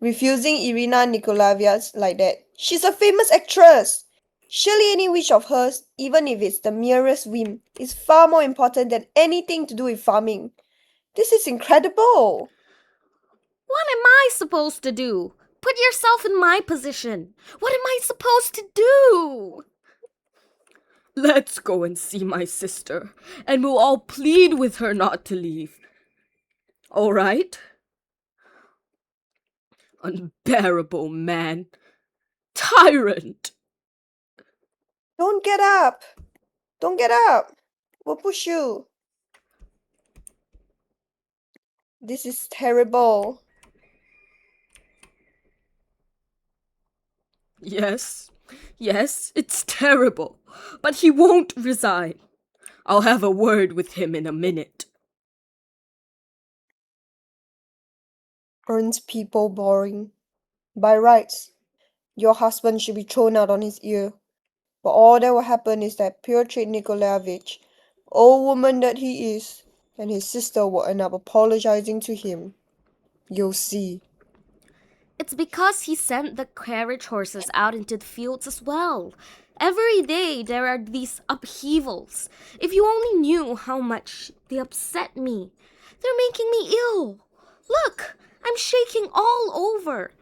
Refusing Irina Nikolaevna like that. She's a famous actress. Surely any wish of hers, even if it's the merest whim, is far more important than anything to do with farming. This is incredible. What am I supposed to do? Put yourself in my position. What am I supposed to do? Let's go and see my sister, and we'll all plead with her not to leave. All right? Unbearable man. Tyrant. Don't get up! Don't get up! We'll push you. This is terrible. Yes, it's terrible, but he won't resign. I'll have a word with him in a minute. Earns people boring. By rights, your husband should be thrown out on his ear. But all that will happen is that Pyotr Nikolaevich, old woman that he is, and his sister will end up apologizing to him. You'll see. It's because he sent the carriage horses out into the fields as well. Every day there are these upheavals. If you only knew how much they upset me. They're making me ill. Look, I'm shaking all over.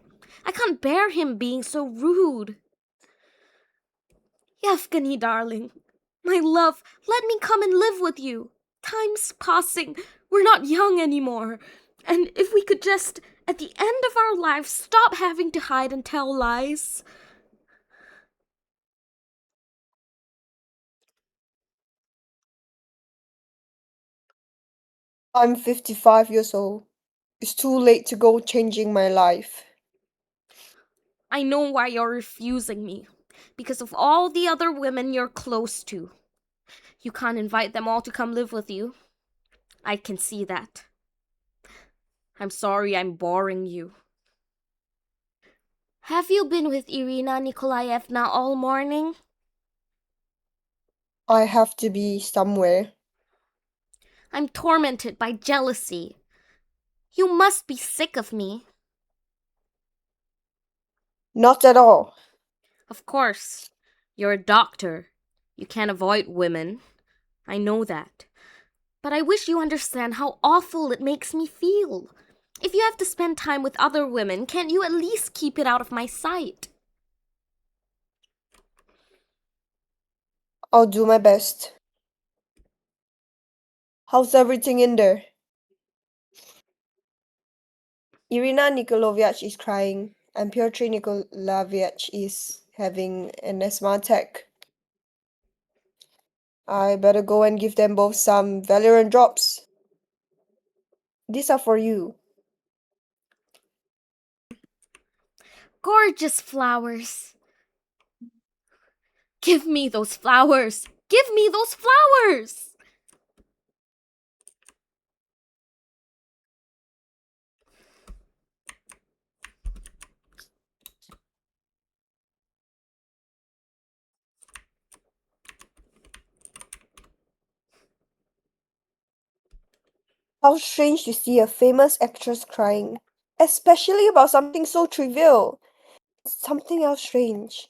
I can't bear him being so rude. Yevgeny, darling, my love, let me come and live with you. Time's passing. We're not young anymore. And if we could just, at the end of our lives, stop having to hide and tell lies. I'm 55 years old. It's too late to go changing my life. I know why you're refusing me. Because of all the other women you're close to. You can't invite them all to come live with you. I can see that. I'm sorry I'm boring you. Have you been with Irina Nikolaevna all morning? I have to be somewhere. I'm tormented by jealousy. You must be sick of me. Not at all. Of course. You're a doctor. You can't avoid women. I know that. But I wish you understand how awful it makes me feel. If you have to spend time with other women, can't you at least keep it out of my sight? I'll do my best. How's everything in there? Irina Nikolaevich is crying, and Pyotr Nikolaevich is having an asthma attack. I better go and give them both some Valerian drops. These are for you. Gorgeous flowers. Give me those flowers. Give me those flowers. How strange to see a famous actress crying, especially about something so trivial. Something else strange.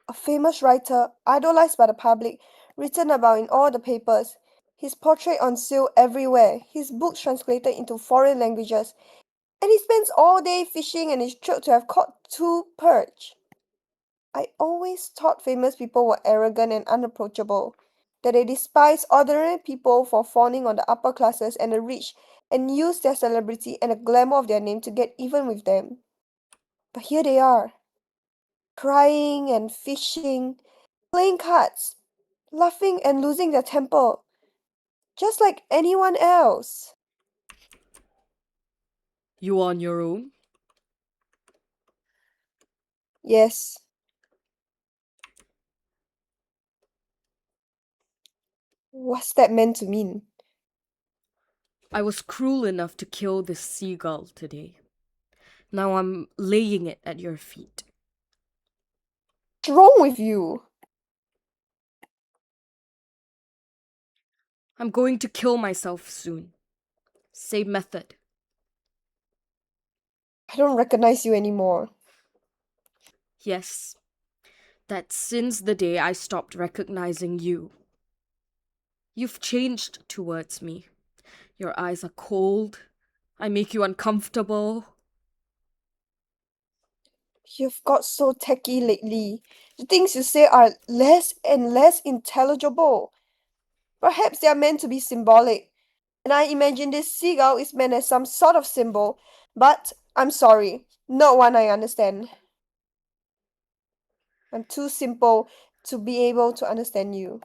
A famous writer, idolized by the public, written about in all the papers, his portrait on sale everywhere, his books translated into foreign languages, and he spends all day fishing and is thrilled to have caught 2 perch. I always thought famous people were arrogant and unapproachable, that they despise ordinary people for fawning on the upper classes and the rich and use their celebrity and the glamour of their name to get even with them. But here they are, crying and fishing, playing cards, laughing and losing their temper, just like anyone else. You on your own? Yes. What's that meant to mean? I was cruel enough to kill this seagull today. Now I'm laying it at your feet. What's wrong with you? I'm going to kill myself soon. Same method. I don't recognize you anymore. Yes, that's since the day I stopped recognizing you. You've changed towards me. Your eyes are cold. I make you uncomfortable. You've got so techy lately. The things you say are less and less intelligible. Perhaps they are meant to be symbolic, and I imagine this seagull is meant as some sort of symbol, but I'm sorry, not one I understand. I'm too simple to be able to understand you.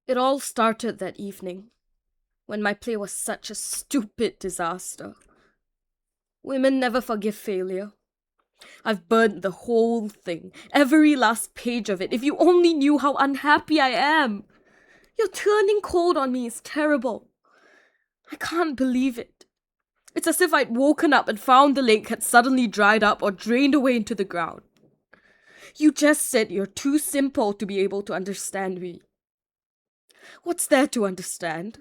It all started that evening, when my play was such a stupid disaster. Women never forgive failure. I've burned the whole thing, every last page of it. If you only knew how unhappy I am. Your turning cold on me is terrible. I can't believe it. It's as if I'd woken up and found the lake had suddenly dried up or drained away into the ground. You just said you're too simple to be able to understand me. What's there to understand?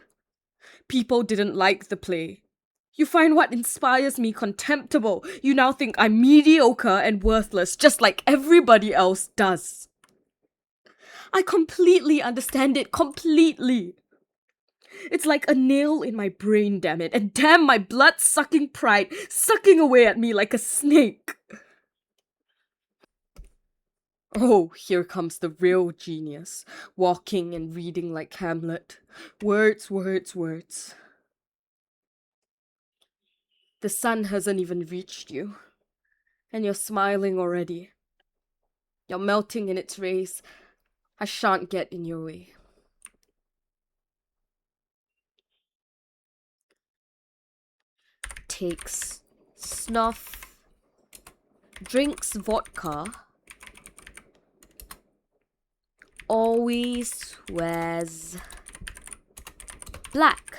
People didn't like the play. You find what inspires me contemptible. You now think I'm mediocre and worthless, just like everybody else does. I completely understand it, completely. It's like a nail in my brain, damn it, and damn my blood-sucking pride sucking away at me like a snake. Oh, here comes the real genius, walking and reading like Hamlet. Words, words, words. The sun hasn't even reached you, and you're smiling already. You're melting in its rays. I shan't get in your way. Takes snuff, drinks vodka, always wears black.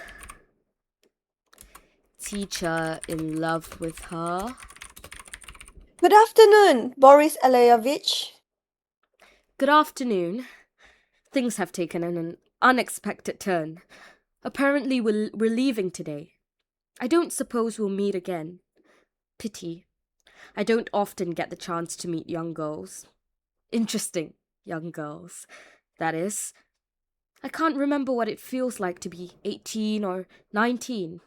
Teacher in love with her. Good afternoon, Boris Aleyevich. Good afternoon. Things have taken an unexpected turn. Apparently we're leaving today. I don't suppose we'll meet again. Pity. I don't often get the chance to meet young girls. Interesting young girls, that is. I can't remember what it feels like to be 18 or 19.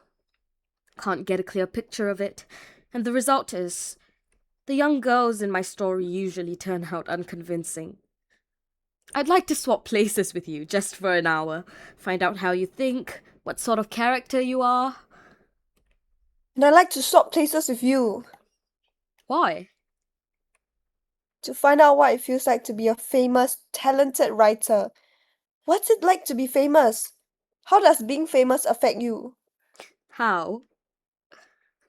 Can't get a clear picture of it, and the result is, the young girls in my story usually turn out unconvincing. I'd like to swap places with you just for an hour, find out how you think, what sort of character you are. And I'd like to swap places with you Why? to find out what it feels like to be a famous, talented writer. What's it like to be famous? How does being famous affect you? How?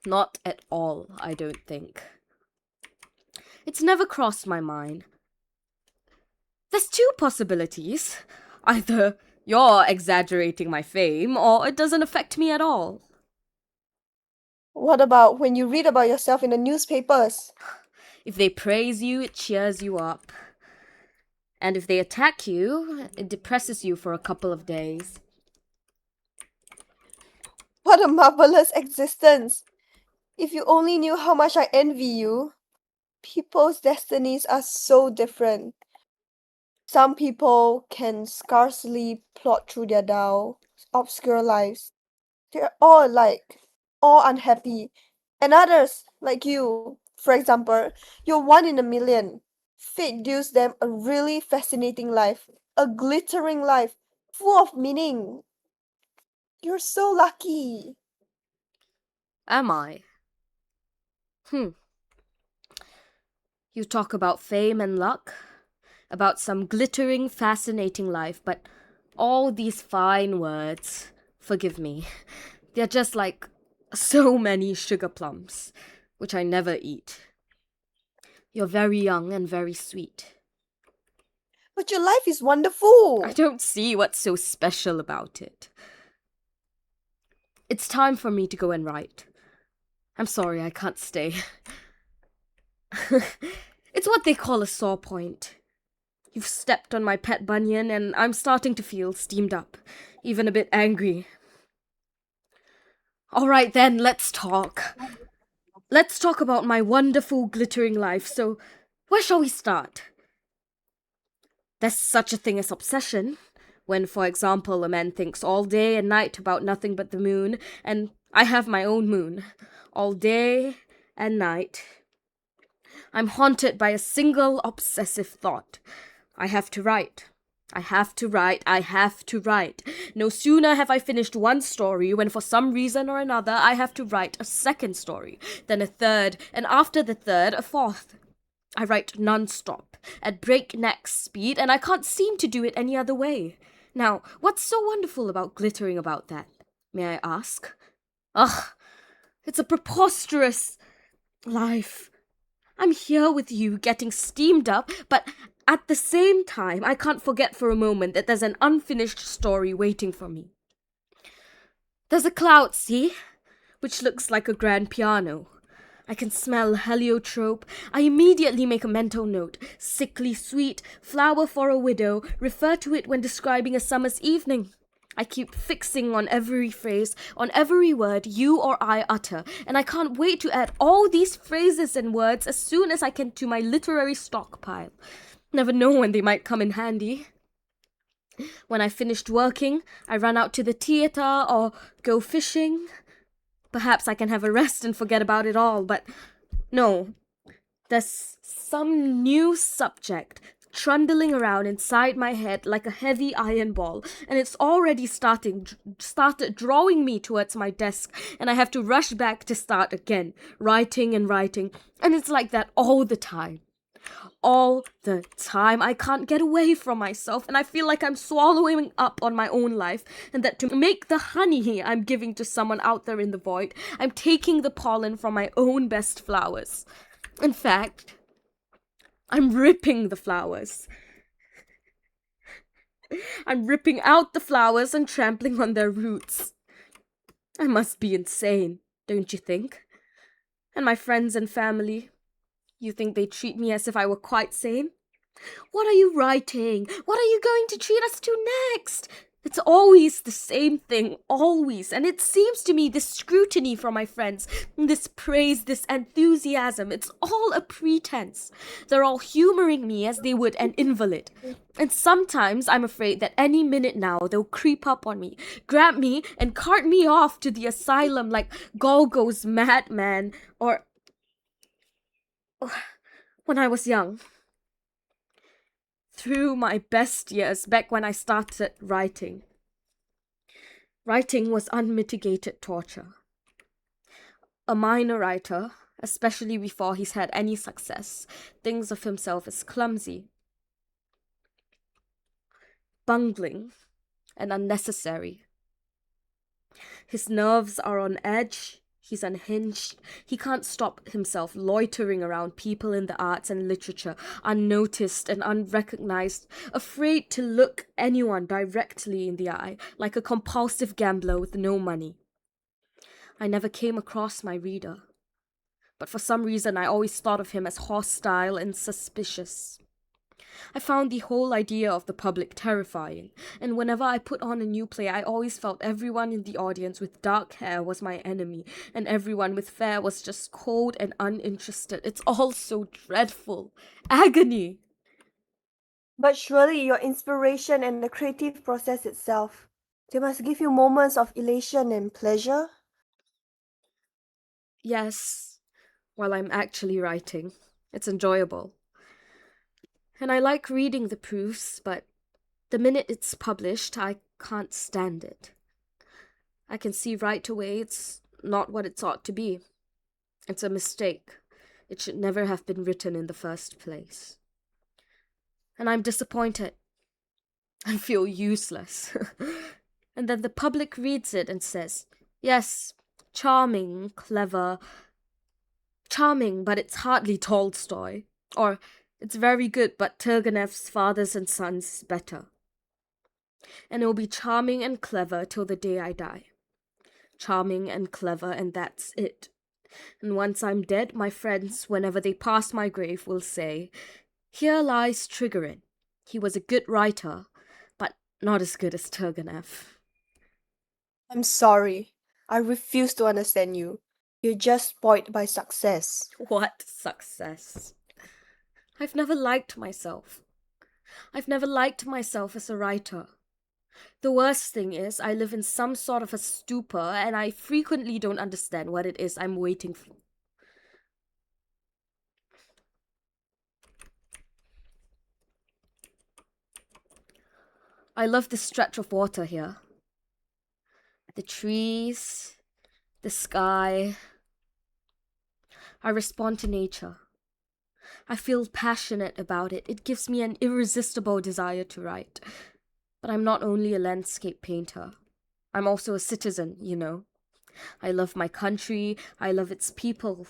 Not at all, I don't think. It's never crossed my mind. There's two possibilities. Either you're exaggerating my fame, or it doesn't affect me at all. What about when you read about yourself in the newspapers? If they praise you, it cheers you up. And if they attack you, it depresses you for a couple of days. What a marvelous existence! If you only knew how much I envy you. People's destinies are so different. Some people can scarcely plot through their dull, obscure lives. They're all alike, all unhappy. And others, like you, for example, you're one in a million. Fate deals them a really fascinating life, a glittering life, full of meaning. You're so lucky. Am I? You talk about fame and luck, about some glittering, fascinating life, but all these fine words, forgive me, they're just like so many sugar plums, which I never eat. You're very young and very sweet. But your life is wonderful. I don't see what's so special about it. It's time for me to go and write. I'm sorry, I can't stay. It's what they call a sore point. You've stepped on my pet bunion and I'm starting to feel steamed up, even a bit angry. All right then, let's talk. Let's talk about my wonderful glittering life, so where shall we start? There's such a thing as obsession, when, for example, a man thinks all day and night about nothing but the moon, and I have my own moon. All day At night, I'm haunted by a single obsessive thought. I have to write. I have to write. I have to write. No sooner have I finished one story when for some reason or another I have to write a second story, then a third, and after the third, a fourth. I write non-stop, at breakneck speed, and I can't seem to do it any other way. Now, what's so wonderful about glittering about that, may I ask? Ugh, it's a preposterous life. I'm here with you, getting steamed up, but at the same time, I can't forget for a moment that there's an unfinished story waiting for me. There's a cloud, see? Which looks like a grand piano. I can smell heliotrope. I immediately make a mental note. Sickly sweet, flower for a widow, refer to it when describing a summer's evening. I keep fixing on every phrase, on every word you or I utter, and I can't wait to add all these phrases and words as soon as I can to my literary stockpile. Never know when they might come in handy. When I finished working, I run out to the theatre or go fishing. Perhaps I can have a rest and forget about it all, but no. There's some new subject trundling around inside my head like a heavy iron ball, and it's already started drawing me towards my desk, and I have to rush back to start again, writing and writing, and it's like that all the time. All the time. I can't get away from myself, and I feel like I'm swallowing up on my own life, and that to make the honey I'm giving to someone out there in the void, I'm taking the pollen from my own best flowers. In fact, I'm ripping the flowers. I'm ripping out the flowers and trampling on their roots. I must be insane, don't you think? And my friends and family, you think they treat me as if I were quite sane? What are you writing? What are you going to treat us to next? It's always the same thing, always. And it seems to me this scrutiny from my friends, this praise, this enthusiasm, it's all a pretense. They're all humoring me as they would an invalid. And sometimes I'm afraid that any minute now they'll creep up on me, grab me, and cart me off to the asylum like Golgo's madman, or when I was young. Through my best years, back when I started writing. Writing was unmitigated torture. A minor writer, especially before he's had any success, thinks of himself as clumsy, bungling, and unnecessary. His nerves are on edge. He's unhinged. He can't stop himself loitering around people in the arts and literature, unnoticed and unrecognized, afraid to look anyone directly in the eye, like a compulsive gambler with no money. I never came across my reader, but for some reason I always thought of him as hostile and suspicious. I found the whole idea of the public terrifying, and whenever I put on a new play, I always felt everyone in the audience with dark hair was my enemy, and everyone with fair was just cold and uninterested. It's all so dreadful. Agony! But surely your inspiration and the creative process itself, they must give you moments of elation and pleasure. Yes, while I'm actually writing. It's enjoyable. And I like reading the proofs, but the minute it's published, I can't stand it. I can see right away it's not what it ought to be. It's a mistake. It should never have been written in the first place. And I'm disappointed. I feel useless. And then the public reads it and says, yes, charming, clever. Charming, but it's hardly Tolstoy. Or, it's very good, but Turgenev's Fathers and Sons is better. And it'll be charming and clever till the day I die. Charming and clever, and that's it. And once I'm dead, my friends, whenever they pass my grave, will say, here lies Trigorin. He was a good writer, but not as good as Turgenev. I'm sorry. I refuse to understand you. You're just spoiled by success. What success? I've never liked myself. I've never liked myself as a writer. The worst thing is I live in some sort of a stupor and I frequently don't understand what it is I'm waiting for. I love this stretch of water here. The trees, the sky. I respond to nature. I feel passionate about it. It gives me an irresistible desire to write. But I'm not only a landscape painter. I'm also a citizen, you know. I love my country. I love its people.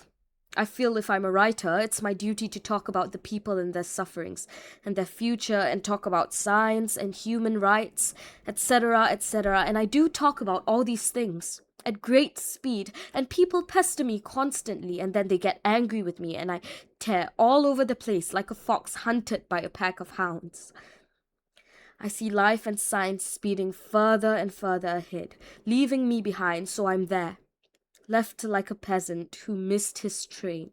I feel if I'm a writer, it's my duty to talk about the people and their sufferings and their future and talk about science and human rights, etc., etc. And I do talk about all these things at great speed, and people pester me constantly, and then they get angry with me, and I tear all over the place like a fox hunted by a pack of hounds. I see life and science speeding further and further ahead, leaving me behind, so I'm there, left like a peasant who missed his train.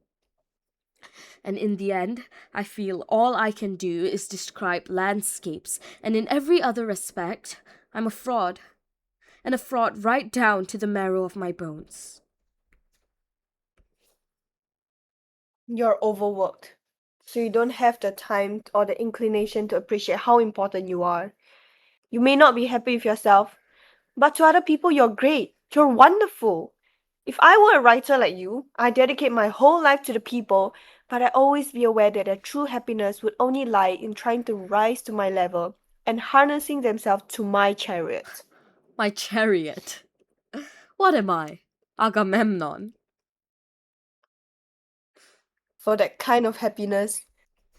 And in the end, I feel all I can do is describe landscapes, and in every other respect, I'm a fraud, and a fraud right down to the marrow of my bones. You're overworked, so you don't have the time or the inclination to appreciate how important you are. You may not be happy with yourself, but to other people, you're great. You're wonderful. If I were a writer like you, I'd dedicate my whole life to the people, but I'd always be aware that their true happiness would only lie in trying to rise to my level and harnessing themselves to my chariot. My chariot. What am I? Agamemnon. For that kind of happiness,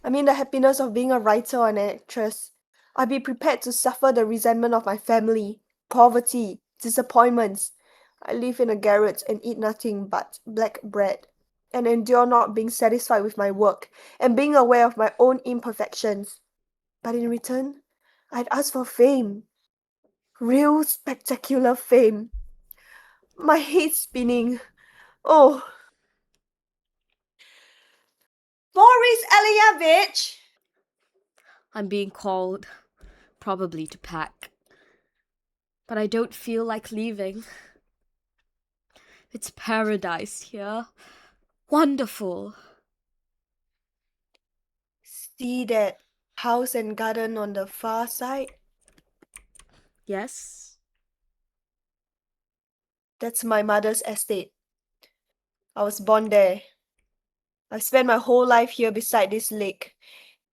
I mean the happiness of being a writer or an actress, I'd be prepared to suffer the resentment of my family, poverty, disappointments. I live in a garret and eat nothing but black bread, and endure not being satisfied with my work and being aware of my own imperfections. But in return, I'd ask for fame. Real spectacular fame. My head's spinning. Oh, Boris Elievich! I'm being called, probably to pack. But I don't feel like leaving. It's paradise here. Wonderful. See that house and garden on the far side? Yes? That's my mother's estate. I was born there. I've spent my whole life here beside this lake,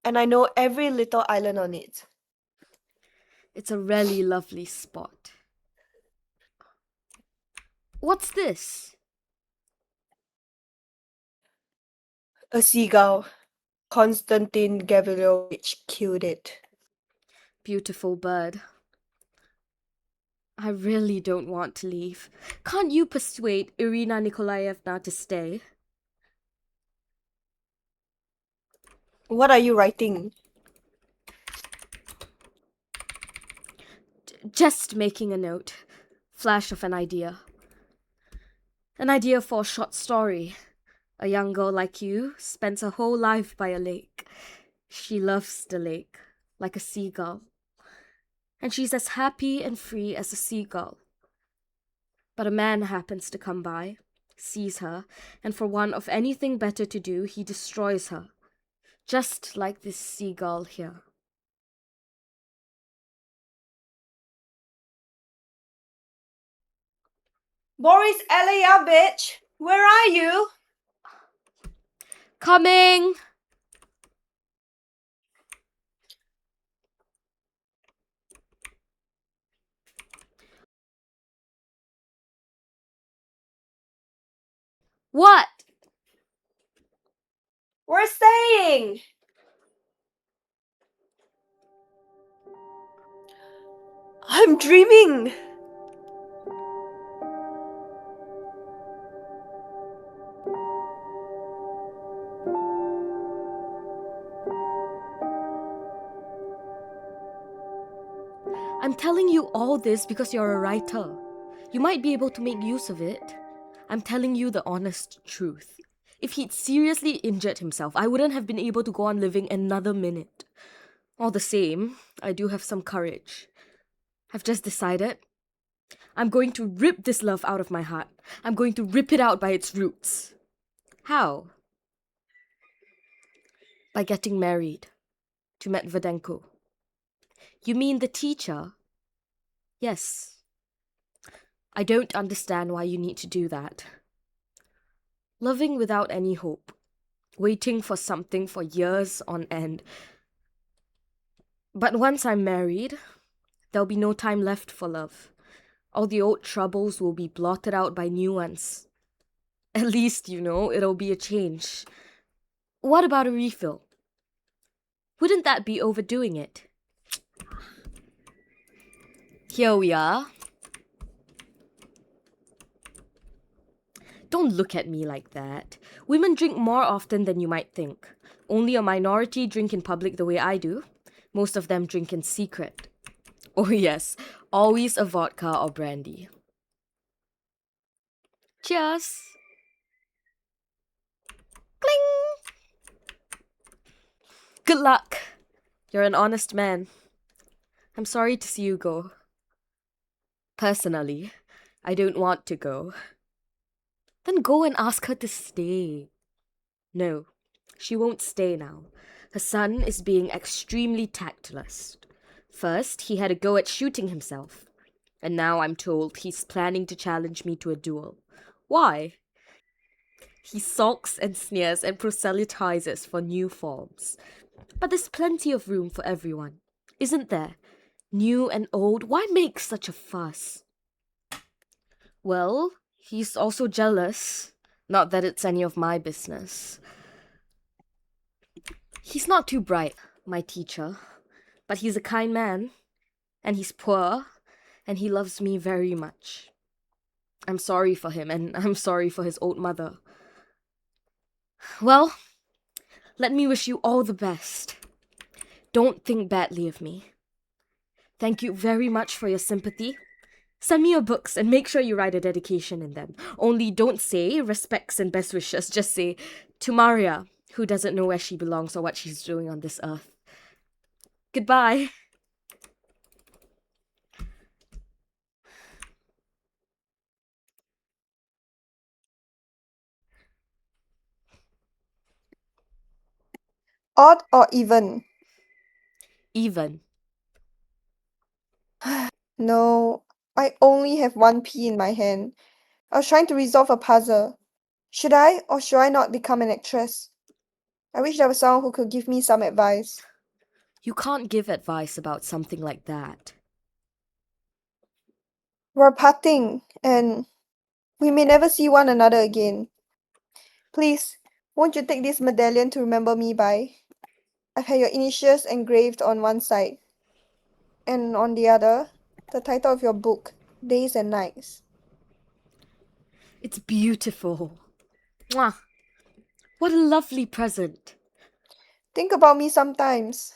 and I know every little island on it. It's a really lovely spot. What's this? A seagull. Konstantin Gavrilovich killed it. Beautiful bird. I really don't want to leave. Can't you persuade Irina Nikolaevna to stay? What are you writing? Just making a note. Flash of an idea. An idea for a short story. A young girl like you spends her whole life by a lake. She loves the lake, like a seagull. And she's as happy and free as a seagull. But a man happens to come by, sees her, and for want of anything better to do, he destroys her. Just like this seagull here. Boris Elievich, where are you? Coming! What? We're staying! I'm dreaming! I'm telling you all this because you're a writer. You might be able to make use of it. I'm telling you the honest truth. If he'd seriously injured himself, I wouldn't have been able to go on living another minute. All the same, I do have some courage. I've just decided. I'm going to rip this love out of my heart. I'm going to rip it out by its roots. How? By getting married to Medvedenko. You mean the teacher? Yes. I don't understand why you need to do that. Loving without any hope. Waiting for something for years on end. But once I'm married, there'll be no time left for love. All the old troubles will be blotted out by new ones. At least, it'll be a change. What about a refill? Wouldn't that be overdoing it? Here we are. Don't look at me like that. Women drink more often than you might think. Only a minority drink in public the way I do. Most of them drink in secret. Oh yes, always a vodka or brandy. Cheers! Cling! Good luck. You're an honest man. I'm sorry to see you go. Personally, I don't want to go. Then go and ask her to stay. No, she won't stay now. Her son is being extremely tactless. First, he had a go at shooting himself. And now I'm told he's planning to challenge me to a duel. Why? He sulks and sneers and proselytizes for new forms. But there's plenty of room for everyone, isn't there? New and old, why make such a fuss? Well, he's also jealous. Not that it's any of my business. He's not too bright, my teacher, but he's a kind man, and he's poor, and he loves me very much. I'm sorry for him, and I'm sorry for his old mother. Well, let me wish you all the best. Don't think badly of me. Thank you very much for your sympathy. Send me your books and make sure you write a dedication in them. Only don't say respects and best wishes. Just say, to Maria, who doesn't know where she belongs or what she's doing on this earth. Goodbye. Odd or even? Even. No, I only have one pea in my hand. I was trying to resolve a puzzle. Should I or should I not become an actress? I wish there was someone who could give me some advice. You can't give advice about something like that. We're parting, and we may never see one another again. Please, won't you take this medallion to remember me by? I've had your initials engraved on one side, and on the other, the title of your book, Days and Nights. It's beautiful. Mwah. What a lovely present. Think about me sometimes.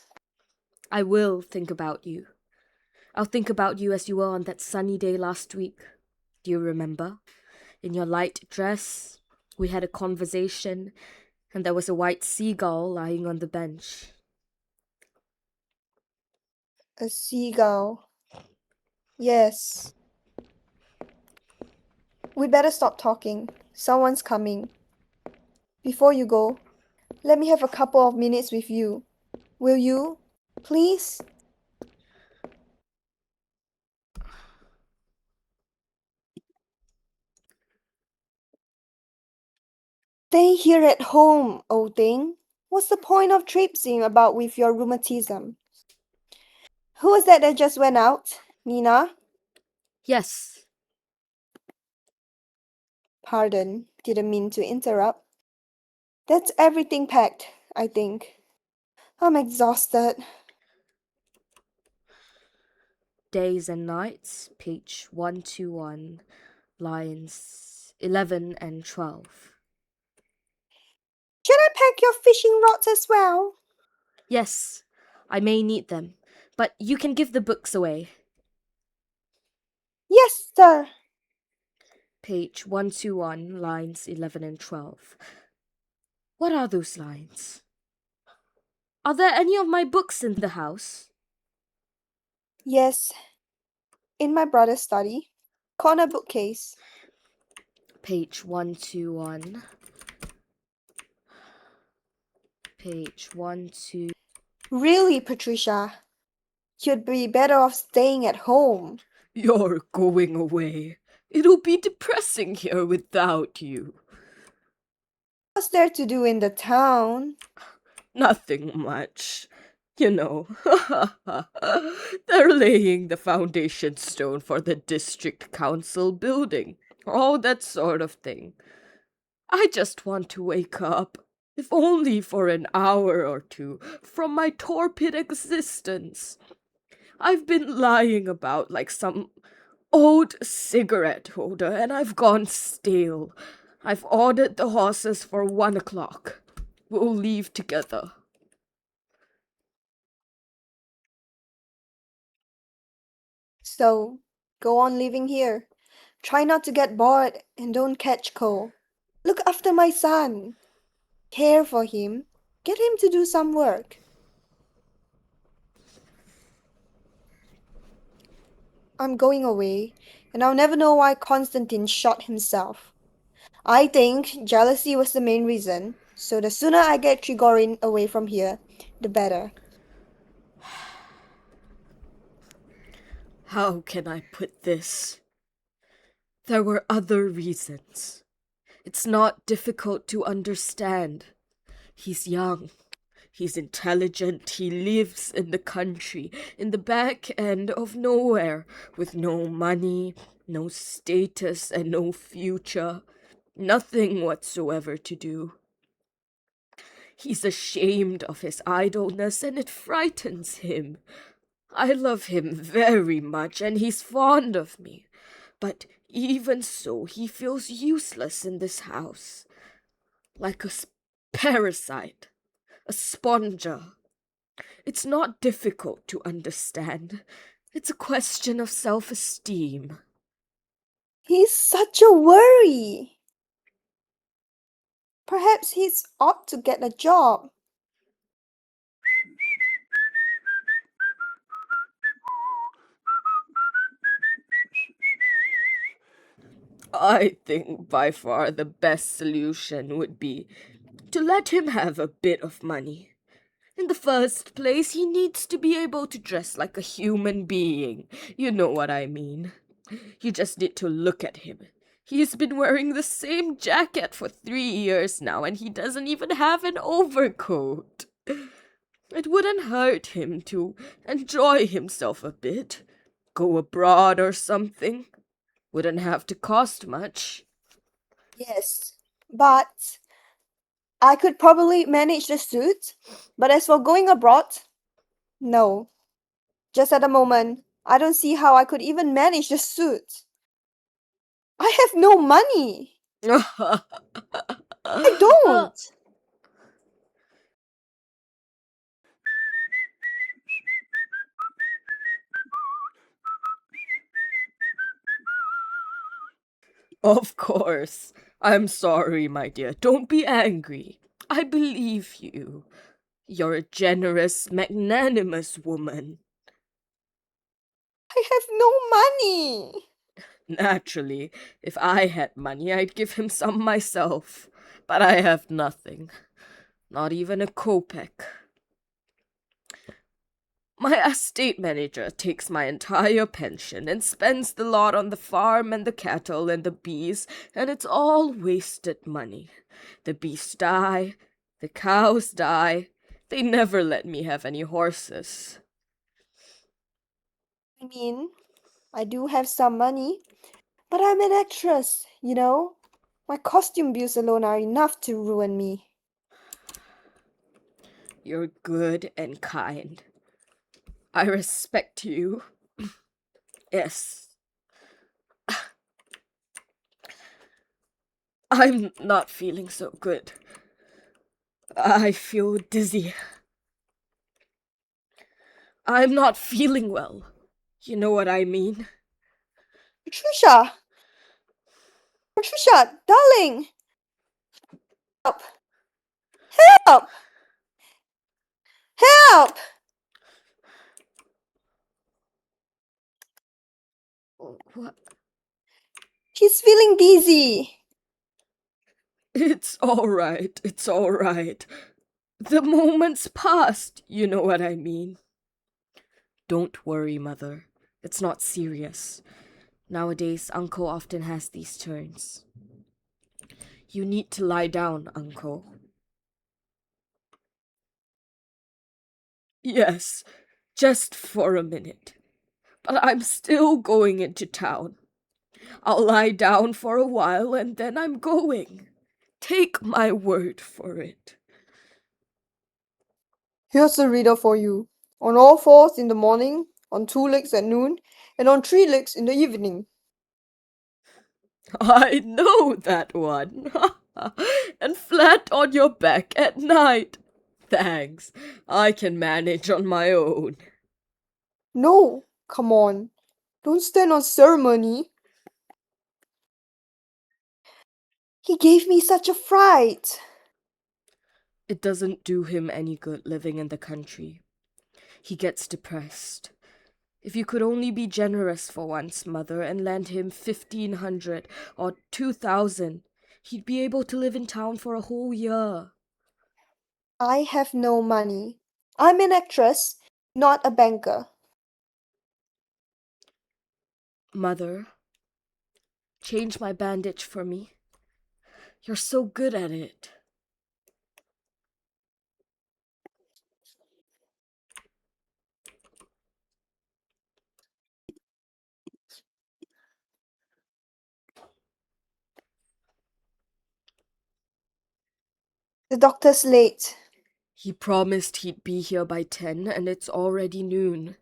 I will think about you. I'll think about you as you were on that sunny day last week. Do you remember? In your light dress, we had a conversation, and there was a white seagull lying on the bench. A seagull. Yes. We'd better stop talking. Someone's coming. Before you go, let me have a couple of minutes with you. Will you? Please? Stay here at home, old thing. What's the point of traipsing about with your rheumatism? Who was that just went out? Nina? Yes, Pardon, didn't mean to interrupt. That's everything packed, I think. I'm exhausted. Days and Nights, page 121, lines 11 and 12. Should I pack your fishing rods as well? Yes, I may need them, but you can give the books away. Yes, sir. Page 121, lines 11 and 12. What are those lines? Are there any of my books in the house? Yes. In my brother's study. Corner bookcase. Page 121. Page 1, 2. Really, Patricia? You'd be better off staying at home. You're going away. It'll be depressing here without you. What's there to do in the town? Nothing much. You know, they're laying the foundation stone for the district council building. All that sort of thing. I just want to wake up, if only for an hour or two, from my torpid existence. I've been lying about like some old cigarette holder, and I've gone stale. I've ordered the horses for 1 o'clock. We'll leave together. So, go on living here. Try not to get bored and don't catch cold. Look after my son. Care for him. Get him to do some work. I'm going away, and I'll never know why Constantine shot himself. I think jealousy was the main reason, so the sooner I get Trigorin away from here, the better. How can I put this? There were other reasons. It's not difficult to understand. He's young. He's intelligent. He lives in the country, in the back end of nowhere, with no money, no status, and no future. Nothing whatsoever to do. He's ashamed of his idleness, and it frightens him. I love him very much, and he's fond of me. But even so, he feels useless in this house. Like a parasite, a sponger. It's not difficult to understand. It's a question of self-esteem. He's such a worry. Perhaps he's ought to get a job. I think by far the best solution would be to let him have a bit of money. In the first place, he needs to be able to dress like a human being. You know what I mean. You just need to look at him. He's been wearing the same jacket for 3 years now, and he doesn't even have an overcoat. It wouldn't hurt him to enjoy himself a bit. Go abroad or something. Wouldn't have to cost much. Yes, but I could probably manage the suit. But as for going abroad, no. Just at the moment, I don't see how I could even manage the suit. I have no money. I don't. Of course. I'm sorry, my dear. Don't be angry. I believe you. You're a generous, magnanimous woman. I have no money. Naturally, if I had money, I'd give him some myself. But I have nothing. Not even a kopeck. My estate manager takes my entire pension and spends the lot on the farm and the cattle and the bees, and it's all wasted money. The bees die, the cows die. They never let me have any horses. I mean, I do have some money, but I'm an actress, you know? My costume bills alone are enough to ruin me. You're good and kind. I respect you. Yes. I'm not feeling so good. I feel dizzy. I'm not feeling well. You know what I mean? Patricia! Patricia, darling! Help! Help! Help! What? She's feeling dizzy. It's all right. It's all right. The moment's past. You know what I mean. Don't worry, Mother. It's not serious. Nowadays, Uncle often has these turns. You need to lie down, Uncle. Yes, just for a minute. But I'm still going into town. I'll lie down for a while and then I'm going. Take my word for it. Here's a reader for you. On all fours in the morning, on two legs at noon, and on three legs in the evening. I know that one. And flat on your back at night. Thanks. I can manage on my own. No, come on. Don't stand on ceremony. He gave me such a fright. It doesn't do him any good living in the country. He gets depressed. If you could only be generous for once, Mother, and lend him 1,500 or 2,000, he'd be able to live in town for a whole year. I have no money. I'm an actress, not a banker. Mother, change my bandage for me. You're so good at it. The doctor's late. He promised he'd be here by 10, and it's already noon.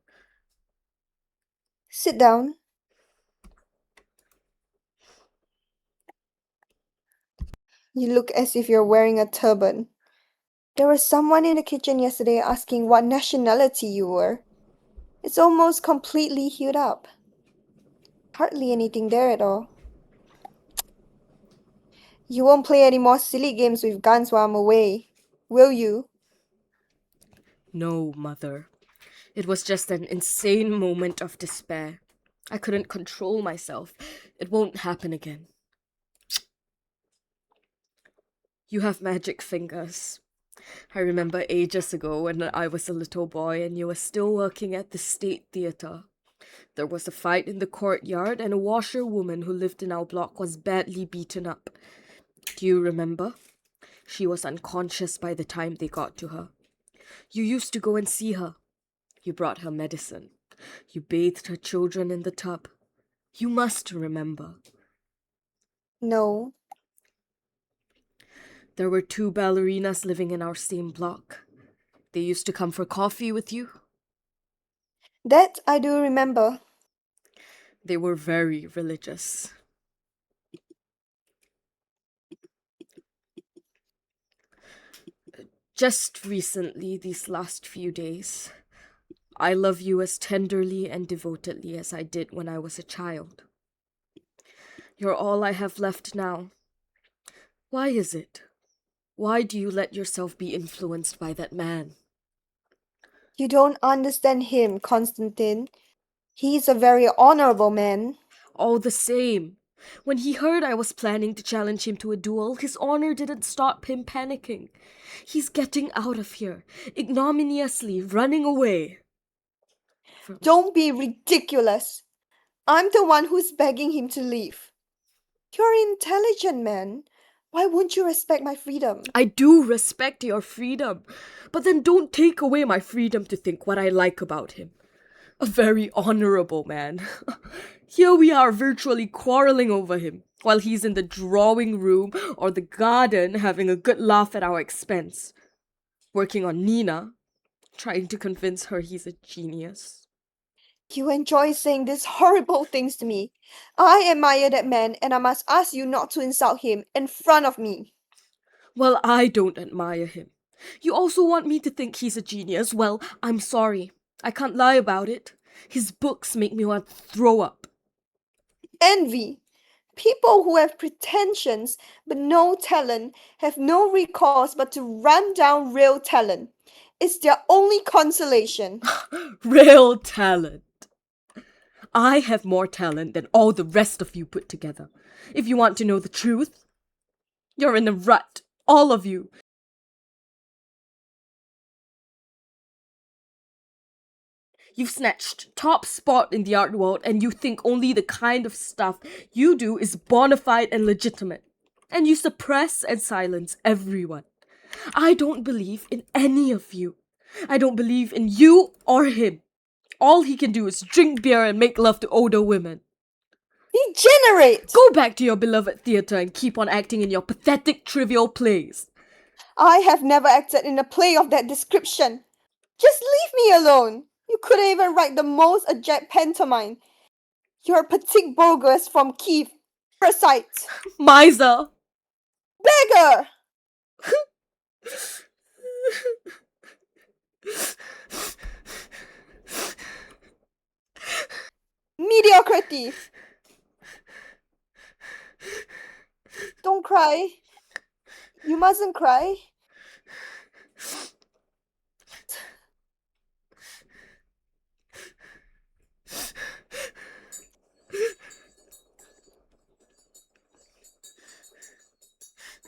Sit down. You look as if you're wearing a turban. There was someone in the kitchen yesterday asking what nationality you were. It's almost completely healed up. Hardly anything there at all. You won't play any more silly games with guns while I'm away, will you? No, Mother. It was just an insane moment of despair. I couldn't control myself. It won't happen again. You have magic fingers. I remember ages ago when I was a little boy and you were still working at the State Theatre. There was a fight in the courtyard and a washerwoman who lived in our block was badly beaten up. Do you remember? She was unconscious by the time they got to her. You used to go and see her. You brought her medicine. You bathed her children in the tub. You must remember. No. There were 2 ballerinas living in our same block. They used to come for coffee with you. That I do remember. They were very religious. Just recently, these last few days, I love you as tenderly and devotedly as I did when I was a child. You're all I have left now. Why is it? Why do you let yourself be influenced by that man? You don't understand him, Constantine. He's a very honorable man. All the same, when he heard I was planning to challenge him to a duel, his honor didn't stop him panicking. He's getting out of here, ignominiously running away. Don't be ridiculous. I'm the one who's begging him to leave. You're an intelligent man. Why won't you respect my freedom? I do respect your freedom, but then don't take away my freedom to think what I like about him. A very honorable man. Here we are virtually quarreling over him, while he's in the drawing room or the garden having a good laugh at our expense. Working on Nina, trying to convince her he's a genius. You enjoy saying these horrible things to me. I admire that man, and I must ask you not to insult him in front of me. Well, I don't admire him. You also want me to think he's a genius. Well, I'm sorry. I can't lie about it. His books make me want to throw up. Envy. People who have pretensions but no talent have no recourse but to run down real talent. It's their only consolation. Real talent. I have more talent than all the rest of you put together. If you want to know the truth, you're in a rut, all of you. You've snatched top spot in the art world and you think only the kind of stuff you do is bona fide and legitimate. And you suppress and silence everyone. I don't believe in any of you. I don't believe in you or him. All he can do is drink beer and make love to older women. Degenerate! Go back to your beloved theatre and keep on acting in your pathetic trivial plays. I have never acted in a play of that description. Just leave me alone. You couldn't even write the most abject pantomime. You're a petite bourgeois from Kiev. Parasite. Miser! Beggar! Mediocrity. Don't cry. You mustn't cry.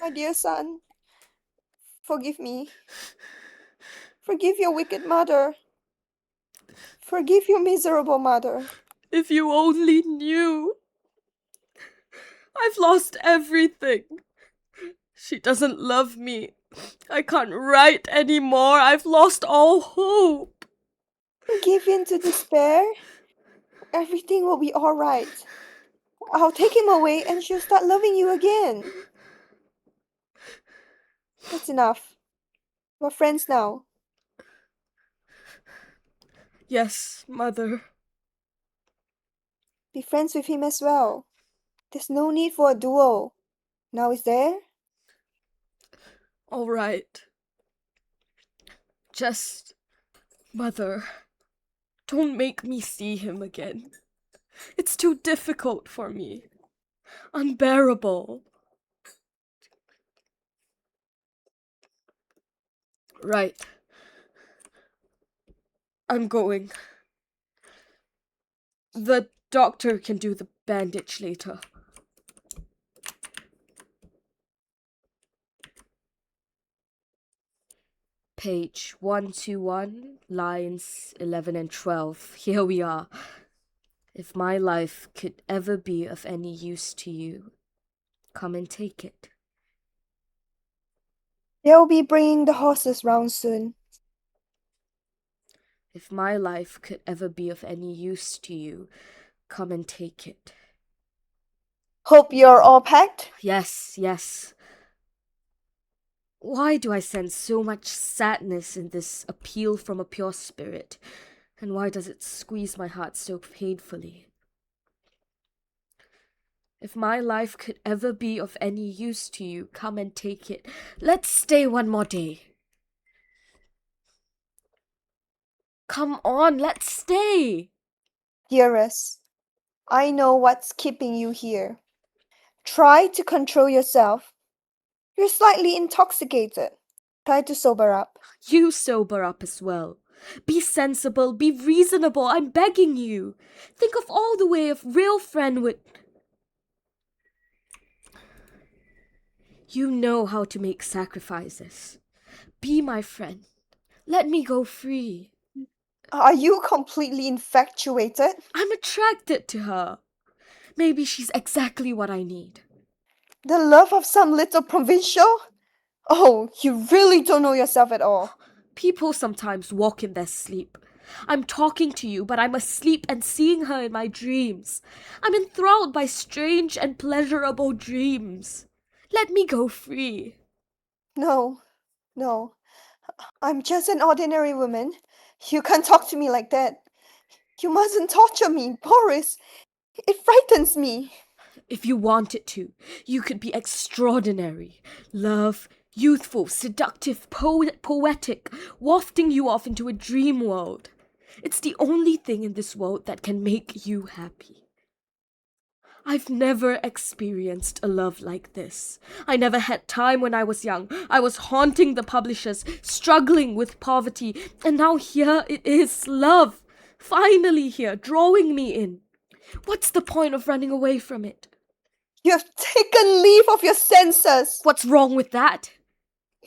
My dear son, forgive me. Forgive your wicked mother. Forgive your miserable mother. If you only knew. I've lost everything. She doesn't love me. I can't write anymore. I've lost all hope. Give in to despair. Everything will be all right. I'll take him away and she'll start loving you again. That's enough. We're friends now. Yes, Mother. Be friends with him as well. There's no need for a duel. Now is there? All right. Just, Mother, don't make me see him again. It's too difficult for me. Unbearable. Right. I'm going. The doctor can do the bandage later. Page 121, lines 11 and 12. Here we are. If my life could ever be of any use to you, come and take it. They'll be bringing the horses round soon. If my life could ever be of any use to you, come and take it. Hope you're all packed? Yes, yes. Why do I sense so much sadness in this appeal from a pure spirit? And why does it squeeze my heart so painfully? If my life could ever be of any use to you, come and take it. Let's stay one more day. Come on, let's stay. Dearest, I know what's keeping you here. Try to control yourself. You're slightly intoxicated. Try to sober up. You sober up as well. Be sensible, be reasonable, I'm begging you. Think of all the way a real friend would... You know how to make sacrifices. Be my friend. Let me go free. Are you completely infatuated? I'm attracted to her. Maybe she's exactly what I need. The love of some little provincial? Oh, you really don't know yourself at all. People sometimes walk in their sleep. I'm talking to you, but I'm asleep and seeing her in my dreams. I'm enthralled by strange and pleasurable dreams. Let me go free. No. I'm just an ordinary woman. You can't talk to me like that. You mustn't torture me, Boris. It frightens me. If you wanted to, you could be extraordinary. Love, youthful, seductive, poetic, wafting you off into a dream world. It's the only thing in this world that can make you happy. I've never experienced a love like this. I never had time when I was young. I was haunting the publishers, struggling with poverty, and now here it is, love, finally here, drawing me in. What's the point of running away from it? You have taken leave of your senses. What's wrong with that?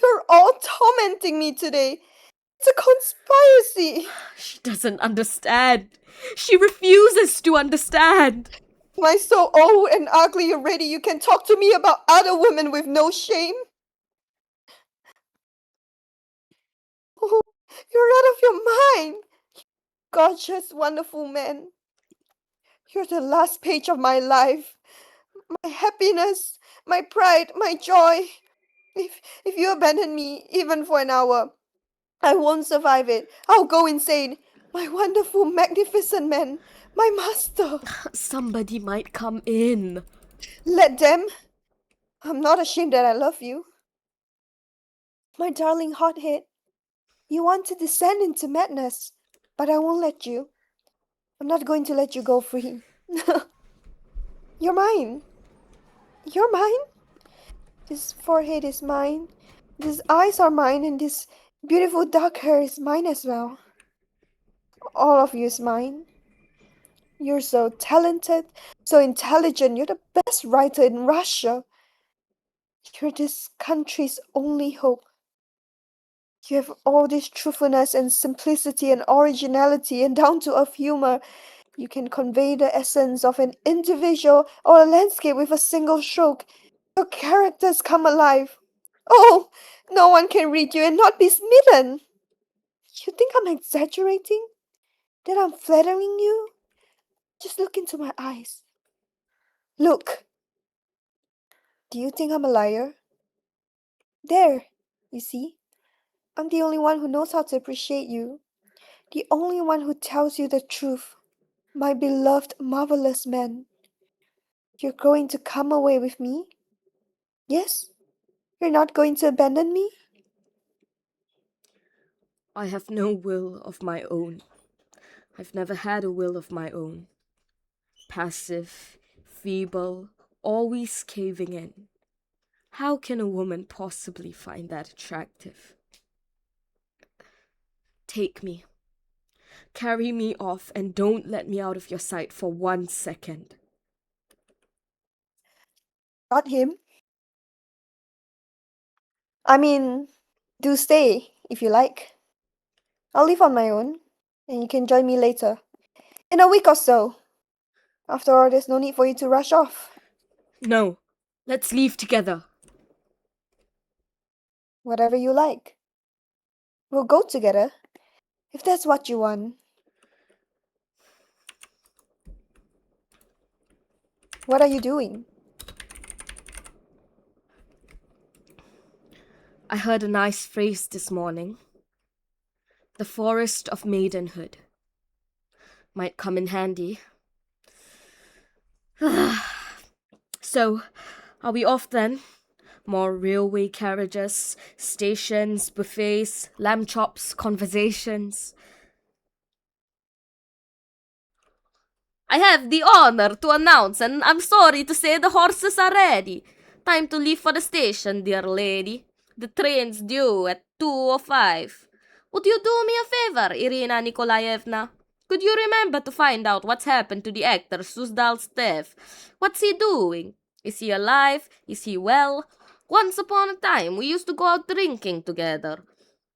You're all tormenting me today. It's a conspiracy. She doesn't understand. She refuses to understand. Am I so old and ugly already you can talk to me about other women with no shame? Oh, you're out of your mind. Gorgeous, wonderful man. You're the last page of my life. My happiness, my pride, my joy. If you abandon me, even for an hour, I won't survive it. I'll go insane. My wonderful, magnificent man. My master. Somebody might come in. Let them. I'm not ashamed that I love you. My darling hothead. You want to descend into madness, but I won't let you. I'm not going to let you go free. You're mine. You're mine. This forehead is mine. These eyes are mine, and this beautiful dark hair is mine as well. All of you is mine. You're so talented, so intelligent. You're the best writer in Russia. You're this country's only hope. You have all this truthfulness and simplicity and originality and down-to-earth humor. You can convey the essence of an individual or a landscape with a single stroke. Your characters come alive. Oh, no one can read you and not be smitten. You think I'm exaggerating? That I'm flattering you? Just look into my eyes. Look. Do you think I'm a liar? There, you see? I'm the only one who knows how to appreciate you. The only one who tells you the truth. My beloved, marvelous man. You're going to come away with me? Yes? You're not going to abandon me? I have no will of my own. I've never had a will of my own. Passive, feeble, always caving in. How can a woman possibly find that attractive? Take me. Carry me off and don't let me out of your sight for 1 second. Not him. I mean, do stay, if you like. I'll leave on my own, and you can join me later. In a week or so. After all, there's no need for you to rush off. No, let's leave together. Whatever you like. We'll go together, if that's what you want. What are you doing? I heard a nice phrase this morning. The forest of maidenhood. Might come in handy. So, are we off then? More railway carriages, stations, buffets, lamb chops, conversations. I have the honor to announce, and I'm sorry to say the horses are ready. Time to leave for the station, dear lady. The train's due at 2:05. Would you do me a favor, Irina Nikolaevna? Could you remember to find out what's happened to the actor Suzdal Stev? What's he doing? Is he alive? Is he well? Once upon a time, we used to go out drinking together.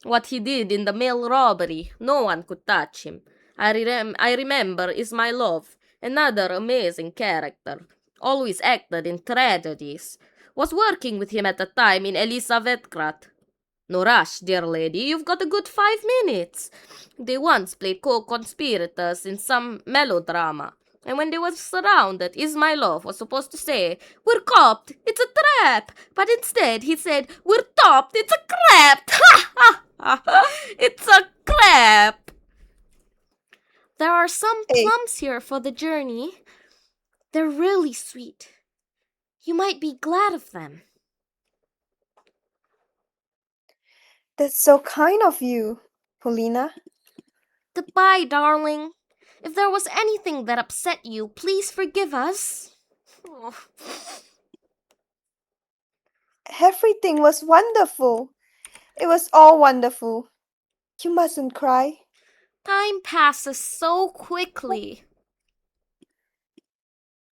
What he did in the mail robbery, no one could touch him. I remember Ismailov, another amazing character, always acted in tragedies. Was working with him at the time in Elisavetgrad. No rush, dear lady, you've got a good 5 minutes. They once played co-conspirators in some melodrama. And when they were surrounded, Ismailov was supposed to say, "We're copped, it's a trap." But instead he said, "We're topped, it's a crap." It's a crap. There are some Hey, plums here for the journey. They're really sweet. You might be glad of them. that's so kind of you, Polina. Goodbye, darling. If there was anything that upset you, please forgive us. Oh. Everything was wonderful. It was all wonderful. You mustn't cry. Time passes so quickly.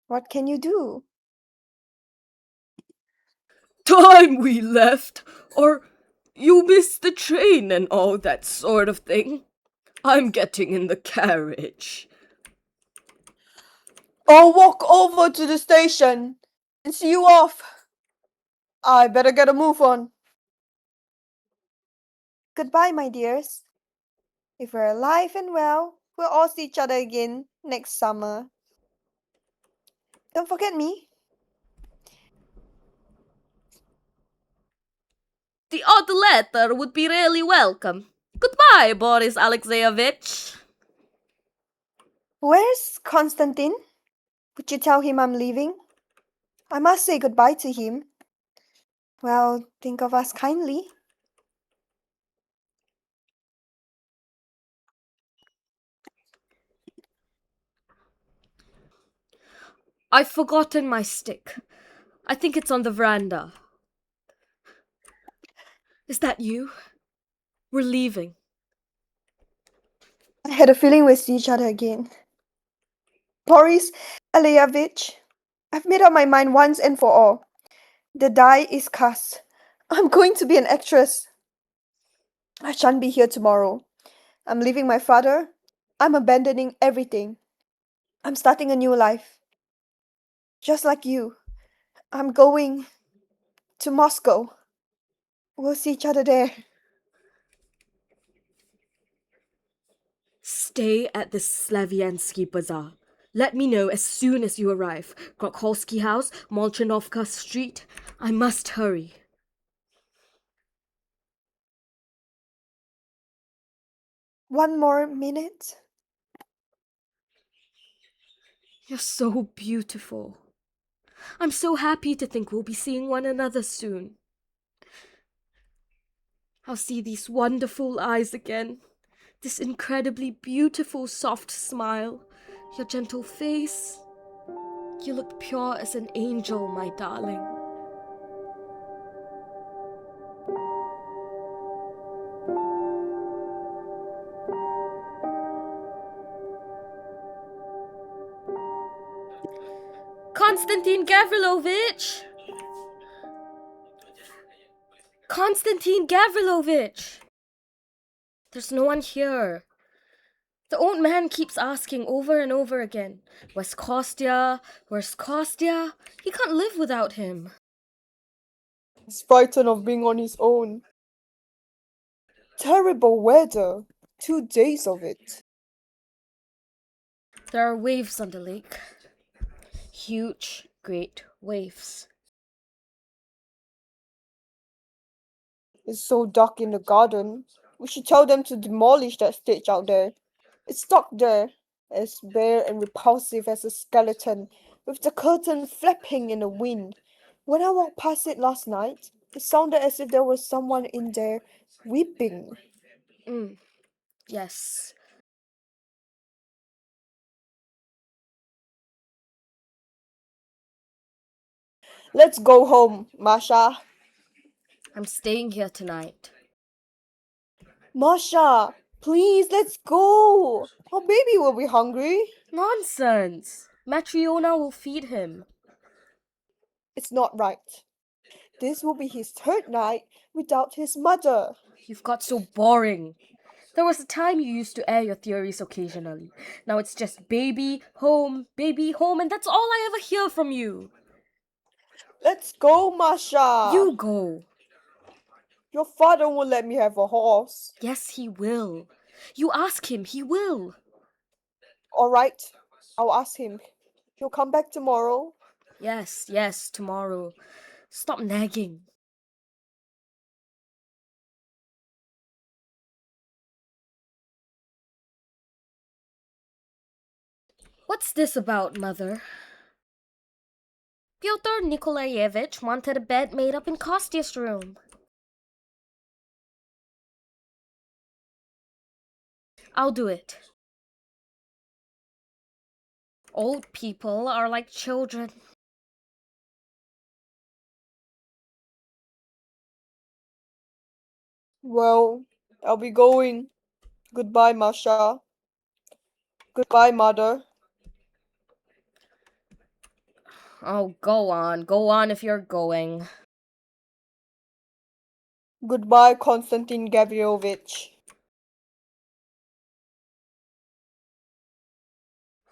What can you do? Time we left, or You missed the train and all that sort of thing. I'm getting in the carriage. I'll walk over to the station and see you off. I better get a move on. Goodbye, my dears. If we're alive and well, we'll all see each other again next summer. Don't forget me. The odd letter would be really welcome. Goodbye, Boris Alexeyevich. Where's Konstantin? Would you tell him I'm leaving? I must say goodbye to him. Well, think of us kindly. I've forgotten my stick. I think it's on the veranda. Is that you? We're leaving. I had a feeling we'll see each other again. Boris Aleyevich, I've made up my mind once and for all. The die is cast. I'm going to be an actress. I shan't be here tomorrow. I'm leaving my father. I'm abandoning everything. I'm starting a new life. Just like you. I'm going to Moscow. We'll see each other there. Stay at the Slaviansky Bazaar. Let me know as soon as you arrive. Krokolsky House, Molchanovka Street. I must hurry. One more minute. You're so beautiful. I'm so happy to think we'll be seeing one another soon. I'll see these wonderful eyes again. This incredibly beautiful soft smile. Your gentle face. You look pure as an angel, my darling. Konstantin Gavrilovich! Konstantin Gavrilovich! There's no one here. The old man keeps asking over and over again, "Where's Kostya? Where's Kostya?" He can't live without him. He's frightened of being on his own. Terrible weather. 2 days of it. There are waves on the lake. Huge, great waves. It's so dark in the garden. We should tell them to demolish that stage out there. It's stuck there, as bare and repulsive as a skeleton, with the curtain flapping in the wind. When I walked past it last night, it sounded as if there was someone in there weeping. Yes. Let's go home, Masha. I'm staying here tonight. Masha, please, let's go. Our baby will be hungry. Nonsense! Matriona will feed him. It's not right. This will be his third night without his mother. You've got so boring. There was a time you used to air your theories occasionally. Now it's just baby, home, and that's all I ever hear from you. Let's go, Masha. You go. Your father won't let me have a horse. Yes, he will. You ask him, he will. All right, I'll ask him. He'll come back tomorrow. Yes, tomorrow. Stop nagging. What's this about, Mother? Pyotr Nikolaevich wanted a bed made up in Kostya's room. I'll do it. Old people are like children. Well, I'll be going. Goodbye, Masha. Goodbye, Mother. Oh, go on if you're going. Goodbye, Konstantin Gavrilovich.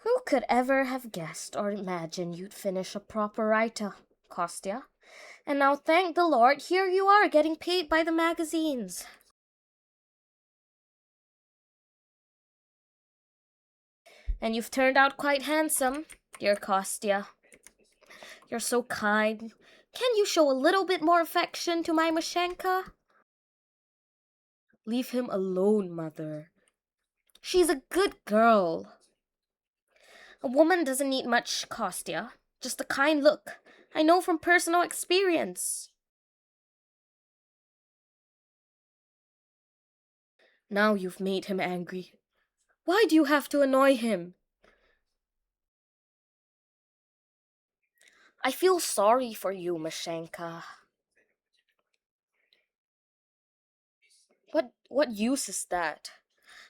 Who could ever have guessed or imagined you'd finish a proper writer, Kostya? And now, thank the Lord, here you are getting paid by the magazines. And you've turned out quite handsome, dear Kostya. You're so kind. Can you show a little bit more affection to my Mashenka? Leave him alone, mother. She's a good girl. A woman doesn't need much, Kostya. Just a kind look. I know from personal experience. Now you've made him angry. Why do you have to annoy him? I feel sorry for you, Mashenka. What use is that?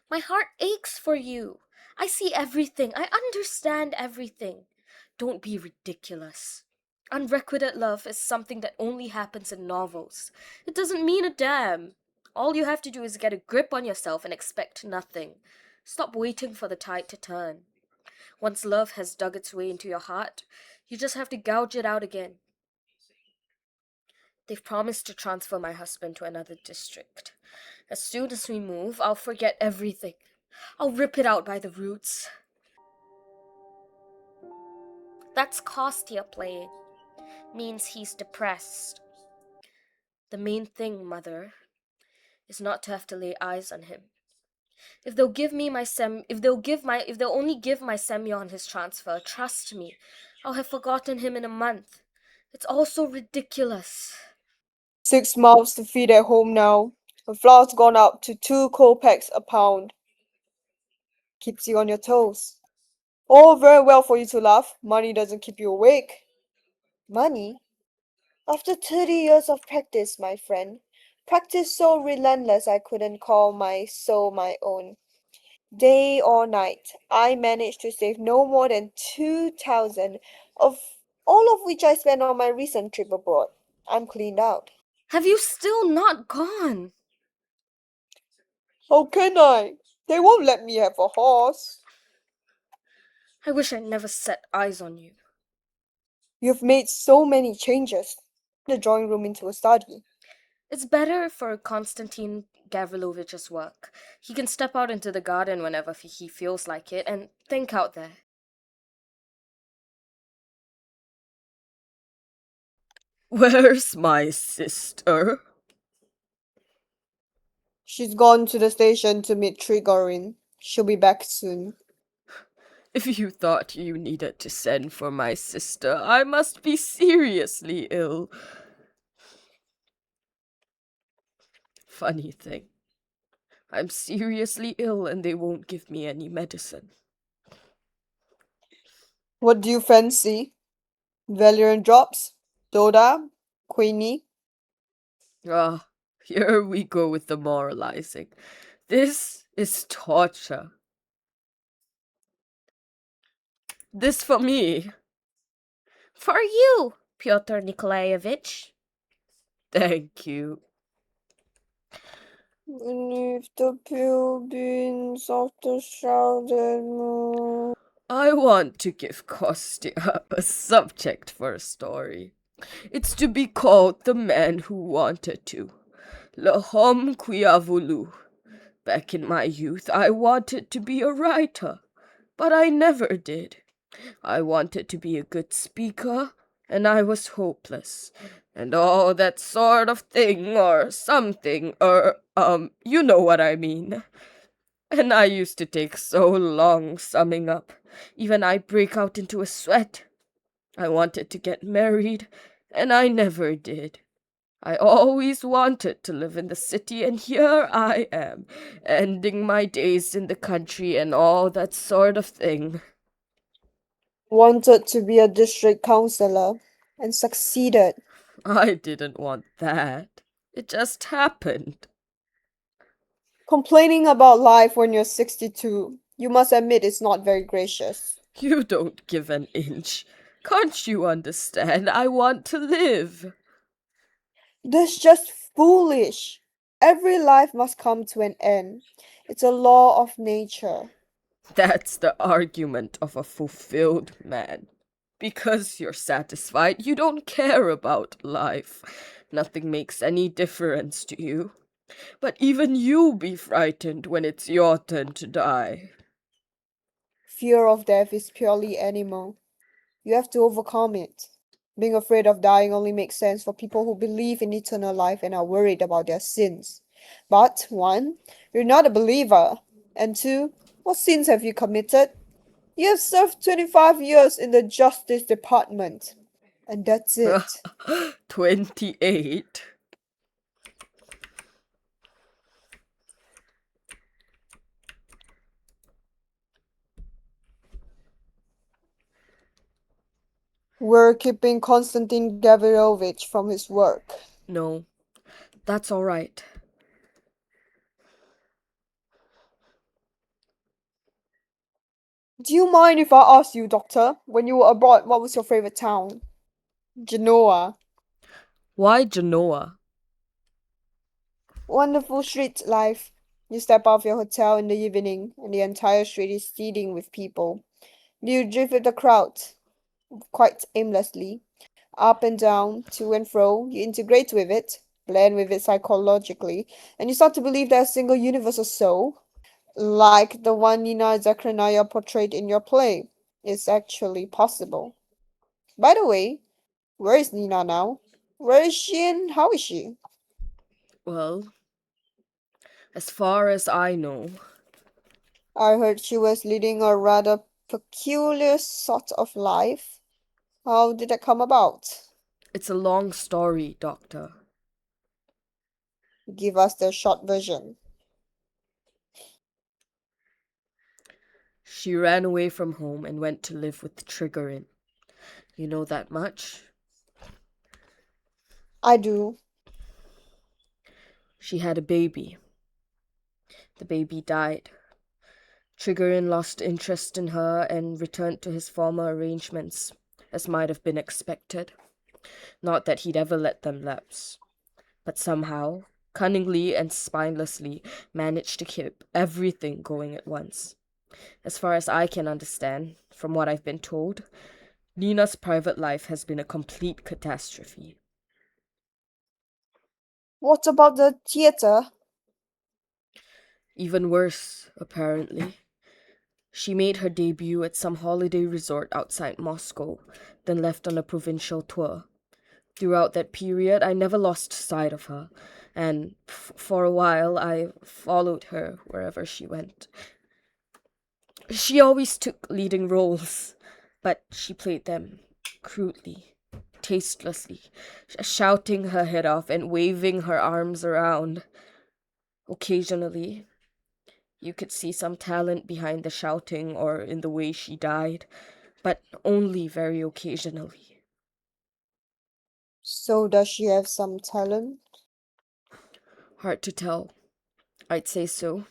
My heart aches for you. I see everything. I understand everything. Don't be ridiculous. Unrequited love is something that only happens in novels. It doesn't mean a damn. All you have to do is get a grip on yourself and expect nothing. Stop waiting for the tide to turn. Once love has dug its way into your heart, you just have to gouge it out again. They've promised to transfer my husband to another district. As soon as we move, I'll forget everything. I'll rip it out by the roots. That's Kostya playing. Means he's depressed. The main thing, mother, is not to have to lay eyes on him. If they'll only give my Semyon his transfer, trust me, I'll have forgotten him in a month. It's all so ridiculous. 6 mouths to feed at home now. The flour's gone up to 2 kopecks a pound. Keeps you on your toes. All very well for you to laugh. Money doesn't keep you awake. Money? After 30 years of practice, my friend. Practice so relentless I couldn't call my soul my own. Day or night, I managed to save no more than 2,000, of all of which I spent on my recent trip abroad. I'm cleaned out. Have you still not gone? How can I? They won't let me have a horse. I wish I'd never set eyes on you. You've made so many changes. The drawing room into a study. It's better for Konstantin Gavrilovich's work. He can step out into the garden whenever he feels like it and think out there. Where's my sister? She's gone to the station to meet Trigorin. She'll be back soon. If you thought you needed to send for my sister, I must be seriously ill. Funny thing. I'm seriously ill and they won't give me any medicine. What do you fancy? Valerian drops? Doda? Queenie? Ah, here we go with the moralizing. This is torture. This for me. For you, Pyotr Nikolaevich. Thank you. Beneath the pale beams of the shrouded moon. I want to give Kostya a subject for a story. It's to be called The Man Who Wanted to. Le Homme qui a voulu. Back in my youth, I wanted to be a writer, but I never did. I wanted to be a good speaker, and I was hopeless. And all that sort of thing, or something, you know what I mean. And I used to take so long summing up. Even I break out into a sweat. I wanted to get married, and I never did. I always wanted to live in the city, and here I am, ending my days in the country and all that sort of thing. Wanted to be a district councillor and succeeded. I didn't want that. It just happened. Complaining about life when you're 62, you must admit it's not very gracious. You don't give an inch. Can't you understand? I want to live. There's just Foolish! Every life must come to an end. It's a law of nature. That's the argument of a fulfilled man. Because you're satisfied, you don't care about life. Nothing makes any difference to you. But even you be frightened when it's your turn to die. Fear of death is purely animal. You have to overcome it. Being afraid of dying only makes sense for people who believe in eternal life and are worried about their sins. But, one, you're not a believer. And two, what sins have you committed? You have served 25 years in the Justice Department. And that's it. 28? We're keeping Konstantin Gavrilovich from his work. No, that's all right. Do you mind if I ask you, Doctor, when you were abroad, what was your favorite town? Genoa. Why Genoa? Wonderful street life. You step out of your hotel in the evening, and the entire street is seething with people. You drift with the crowd, quite aimlessly, up and down, to and fro. You integrate with it, blend with it psychologically, and you start to believe there's a single universal soul, like the one Nina Zakharnaya portrayed in your play, is actually possible. By the way, where is Nina now? Where is she and how is she? Well, as far as I know, I heard she was leading a rather peculiar sort of life. How did that come about? it's a long story, Doctor. Give us the short version. She ran away from home and went to live with Trigorin. You know that much? I do. She had a baby. The baby died. Trigorin lost interest in her and returned to his former arrangements, as might have been expected. Not that he'd ever let them lapse, but somehow, cunningly and spinelessly, managed to keep everything going at once. As far as I can understand, from what I've been told, Nina's private life has been a complete catastrophe. What about the theater? Even worse, apparently. She made her debut at some holiday resort outside Moscow, then left on a provincial tour. Throughout that period, I never lost sight of her, and for a while I followed her wherever she went. She always took leading roles, but she played them crudely, tastelessly, shouting her head off and waving her arms around. Occasionally, you could see some talent behind the shouting or in the way she died, but only very occasionally. So does she have some talent? Hard to tell. I'd say so.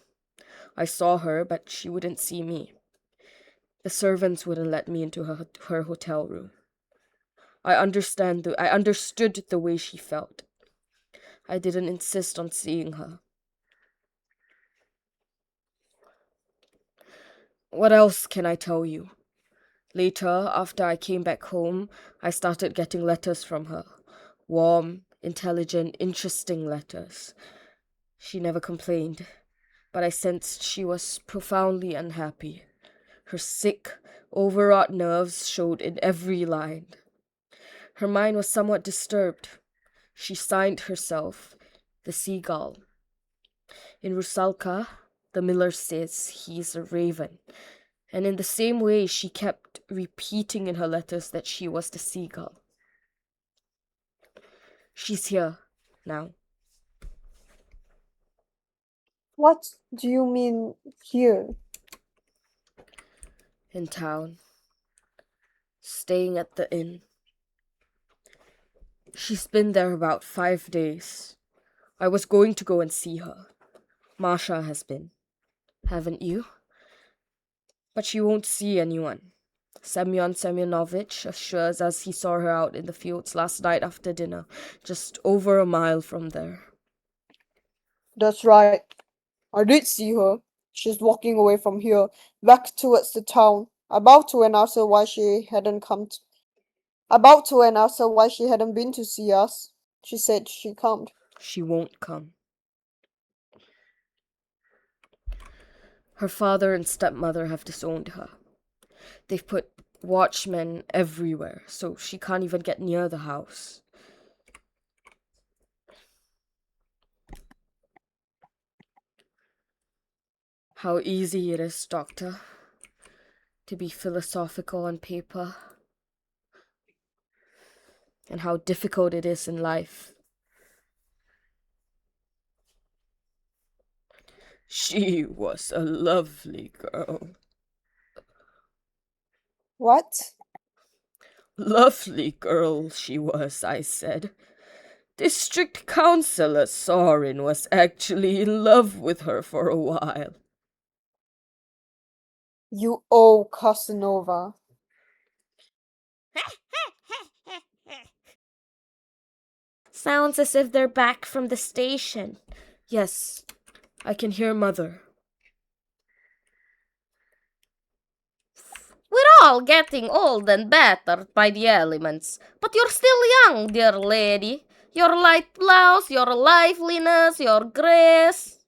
I saw her, but she wouldn't see me. The servants wouldn't let me into her hotel room. I understood the way she felt. I didn't insist on seeing her. What else can I tell you? Later, after I came back home, I started getting letters from her. Warm, intelligent, interesting letters. She never complained, but I sensed she was profoundly unhappy. Her sick, overwrought nerves showed in every line. Her mind was somewhat disturbed. She signed herself the Seagull. In Rusalka, the miller says he's a raven, and in the same way she kept repeating in her letters that she was the Seagull. She's here now. What do you mean here? In town, staying at the inn. She's been there about 5 days. I was going to go and see her. Masha has been. Haven't you? But she won't see anyone. Semyon Semyonovich assures us he saw her out in the fields last night after dinner, just over a mile from there. That's right. I did see her. She's walking away from here, back towards the town. About to and asked her why she hadn't come. About to and asked her why she hadn't been to see us. She said she come. She won't come. Her father and stepmother have disowned her. They've put watchmen everywhere, so she can't even get near the house. How easy it is, Doctor, to be philosophical on paper, and how difficult it is in life. She was a lovely girl. What? Lovely girl she was, I said. District Councillor Sorin was actually in love with her for a while. You old Casanova. Sounds as if they're back from the station. Yes, I can hear Mother. We're all getting old and battered by the elements, but you're still young, dear lady. Your light blouse, your liveliness, your grace.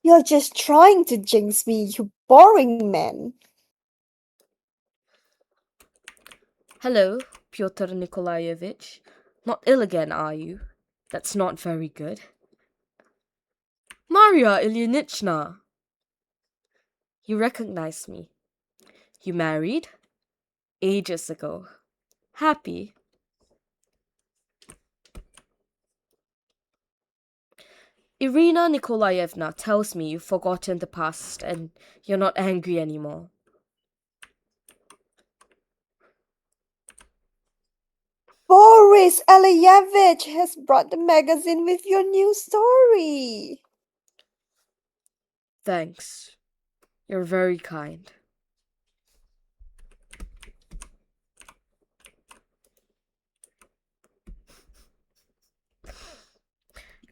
You're just trying to jinx me, you boring man. Hello, Pyotr Nikolaevich. Not ill again, are you? That's not very good. Maria Ilyinichna! You recognize me. You married? Ages ago. Happy? Irina Nikolaevna tells me you've forgotten the past and you're not angry anymore. Boris Aleyevich has brought the magazine with your new story. Thanks. You're very kind.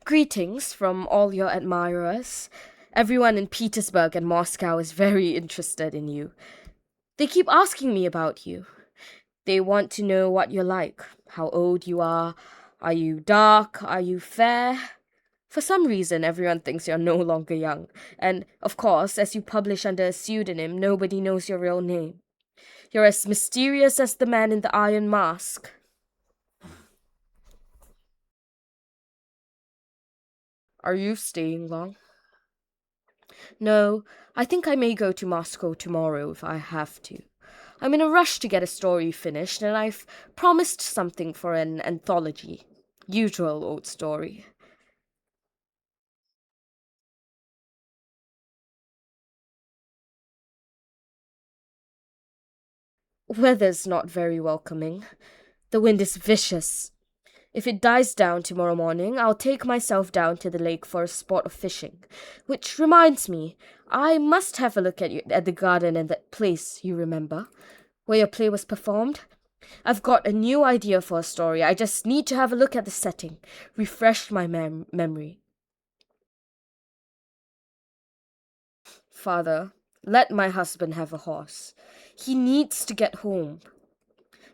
Greetings from all your admirers. Everyone in Petersburg and Moscow is very interested in you. They keep asking me about you. They want to know what you're like, how old you are you dark, are you fair? For some reason, everyone thinks you're no longer young. And, of course, as you publish under a pseudonym, nobody knows your real name. You're as mysterious as the man in the iron mask. Are you staying long? No, I think I may go to Moscow tomorrow if I have to. I'm in a rush to get a story finished, and I've promised something for an anthology. Usual old story. Weather's not very welcoming. The wind is vicious. If it dies down tomorrow morning, I'll take myself down to the lake for a sport of fishing. Which reminds me, I must have a look at the garden and that place, you remember, where your play was performed. I've got a new idea for a story. I just need to have a look at the setting, refresh my memory. Father, let my husband have a horse. He needs to get home.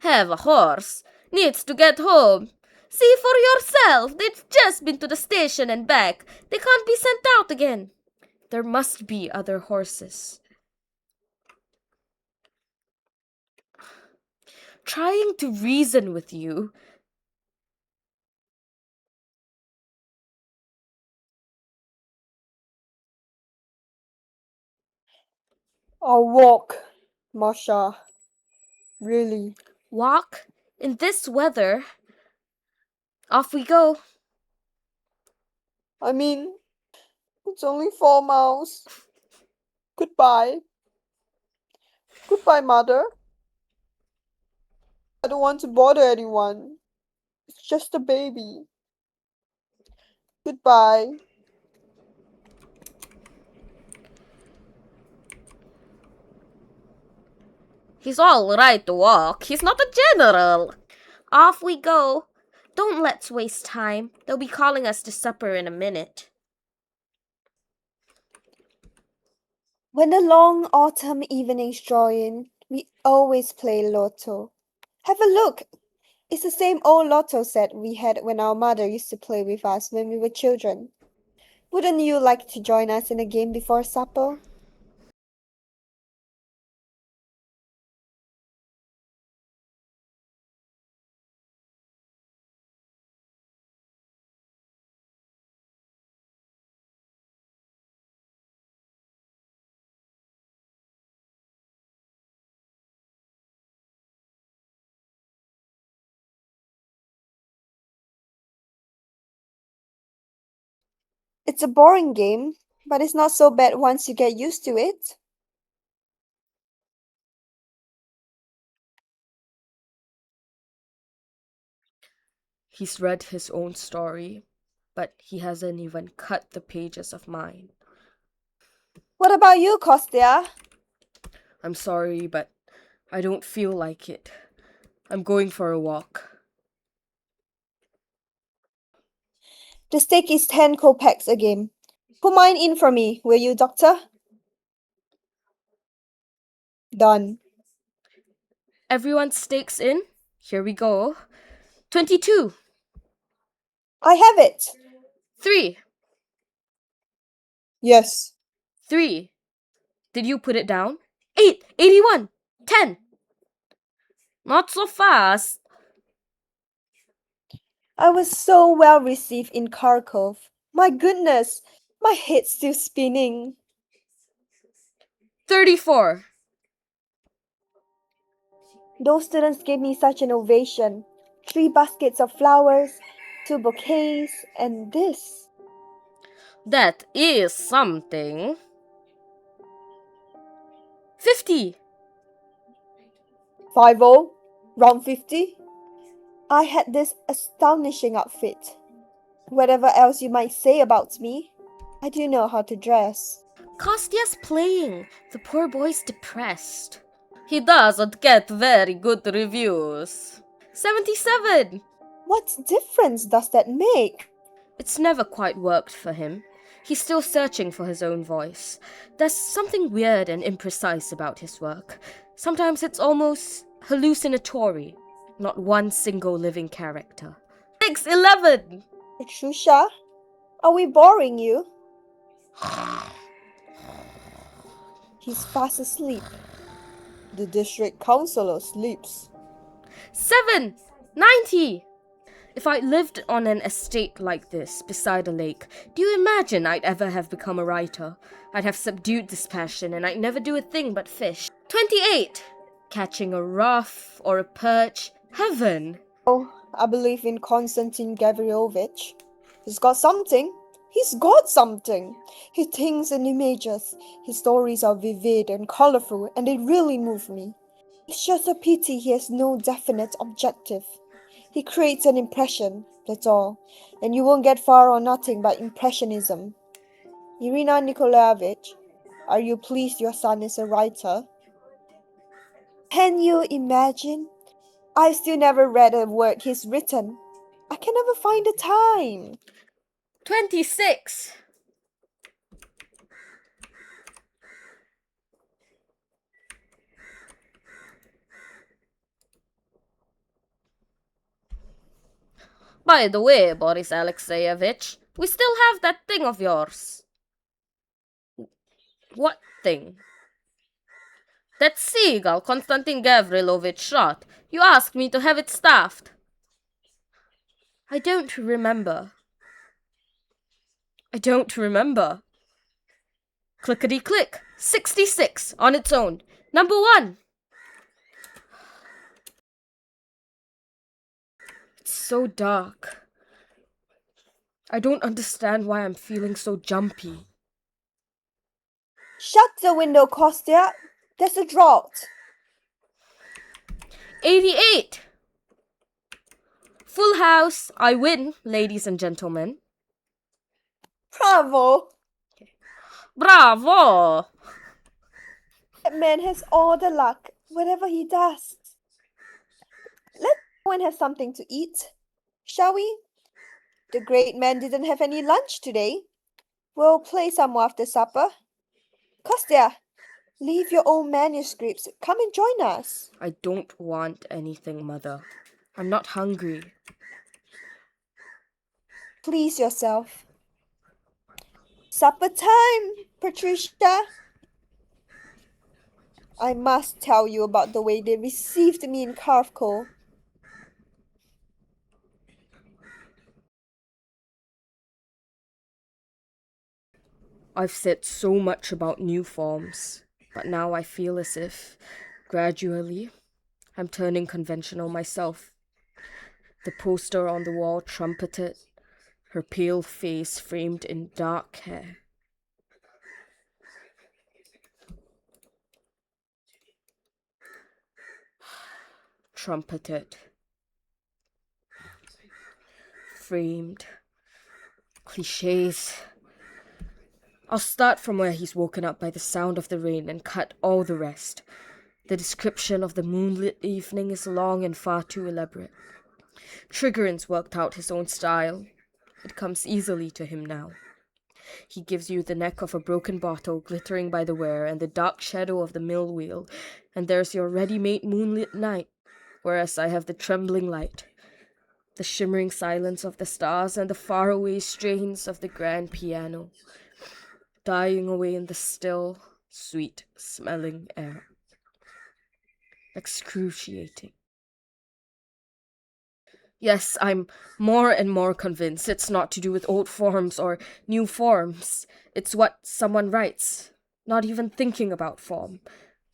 Have a horse? Needs to get home? See for yourself. They've just been to the station and back. They can't be sent out again. There must be other horses. Trying to reason with you. I'll walk, Masha. Really. Walk? In this weather? Off we go. I mean, it's only 4 miles. Goodbye. Goodbye, Mother. I don't want to bother anyone. It's just a baby. Goodbye. He's all right to walk. He's not a general. Off we go. Don't let's waste time. They'll be calling us to supper in a minute. When the long autumn evenings draw in, we always play Lotto. Have a look! It's the same old Lotto set we had when our mother used to play with us when we were children. Wouldn't you like to join us in a game before supper? It's a boring game, but it's not so bad once you get used to it. He's read his own story, but he hasn't even cut the pages of mine. What about you, Kostya? I'm sorry, but I don't feel like it. I'm going for a walk. The stake is 10 kopecks a game. Put mine in for me, will you, doctor? Done. Everyone stakes in. Here we go. 22. I have it. 3. Yes. 3. Did you put it down? 8. 81. 10. Not so fast. I was so well received in Kharkov. My goodness, my head's still spinning. 34. Those students gave me such an ovation. 3 baskets of flowers, 2 bouquets, and this. That is something. 50. 50, round 50. I had this astonishing outfit. Whatever else you might say about me, I do know how to dress. Kostya's playing. The poor boy's depressed. He doesn't get very good reviews. 77. What difference does that make? It's never quite worked for him. He's still searching for his own voice. There's something weird and imprecise about his work. Sometimes it's almost hallucinatory. Not one single living character. 611. Patricia, are we boring you? He's fast asleep. The district councillor sleeps. 790. If I lived on an estate like this, beside a lake, do you imagine I'd ever have become a writer? I'd have subdued this passion and I'd never do a thing but fish. 28. Catching a ruff or a perch. Heaven. Oh, I believe in Konstantin Gavrilovich. He's got something. He's got something. He thinks in images. His stories are vivid and colorful, and they really move me. It's just a pity he has no definite objective. He creates an impression, that's all. And you won't get far on nothing but impressionism. Irina Nikolaevich, are you pleased your son is a writer? Can you imagine? I've still never read a word he's written. I can never find the time. 26. By the way, Boris Alexeyevich, we still have that thing of yours. What thing? That seagull Konstantin Gavrilovich shot. You asked me to have it staffed. I don't remember. Clickety-click. 66 on its own. Number 1. It's so dark. I don't understand why I'm feeling so jumpy. Shut the window, Kostya. There's a drought. 88. Full house. I win, ladies and gentlemen. Bravo. Bravo! That man has all the luck, whatever he does. Let's go and have something to eat. shall we? The great man didn't have any lunch today. We'll play some more after supper. Kostya, leave your old manuscripts. Come and join us. I don't want anything, Mother. I'm not hungry. Please yourself. Supper time, Patricia. I must tell you about the way they received me in Kharkov. I've said so much about new forms, but now I feel as if, gradually, I'm turning conventional myself. The poster on the wall trumpeted, her pale face framed in dark hair. Trumpeted. Framed. Clichés. I'll start from where he's woken up by the sound of the rain and cut all the rest. The description of the moonlit evening is long and far too elaborate. Trigorin's worked out his own style. It comes easily to him now. He gives you the neck of a broken bottle glittering by the wear and the dark shadow of the mill wheel, and there's your ready-made moonlit night, whereas I have the trembling light, the shimmering silence of the stars and the faraway strains of the grand piano, dying away in the still, sweet-smelling air. Excruciating. Yes, I'm more and more convinced it's not to do with old forms or new forms. It's what someone writes, not even thinking about form,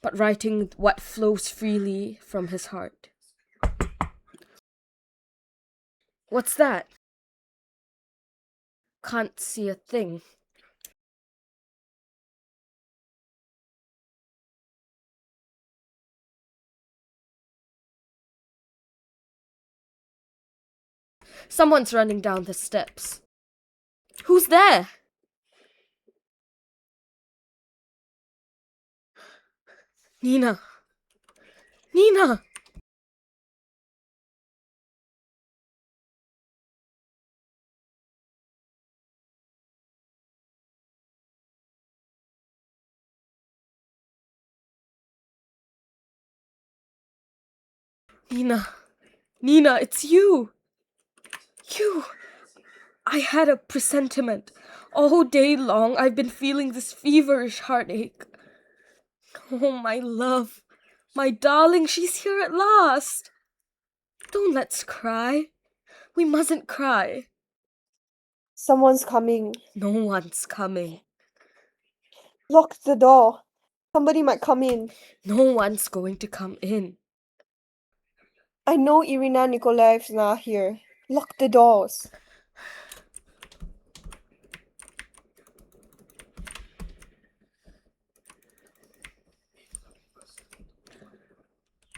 but writing what flows freely from his heart. What's that? Can't see a thing. Someone's running down the steps. Who's there? Nina! Nina! Nina! Nina, it's you! You! I had a presentiment. All day long I've been feeling this feverish heartache. Oh, my love, my darling, she's here at last. Don't let's cry. We mustn't cry. Someone's coming. No one's coming. Lock the door. Somebody might come in. No one's going to come in. I know Irina Nikolaevna here. Lock the doors.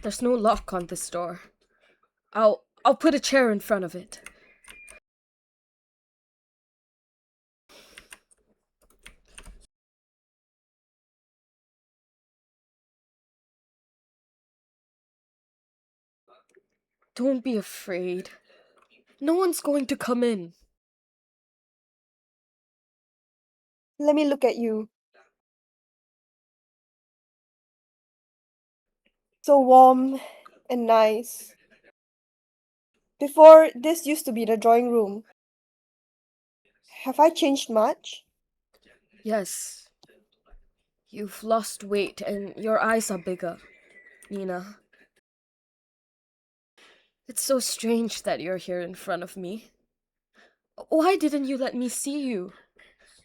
There's no lock on this door. I'll put a chair in front of it. Don't be afraid. No one's going to come in. Let me look at you. So warm and nice. Before, this used to be the drawing room. Have I changed much? Yes. You've lost weight and your eyes are bigger, Nina. It's so strange that you're here in front of me. Why didn't you let me see you?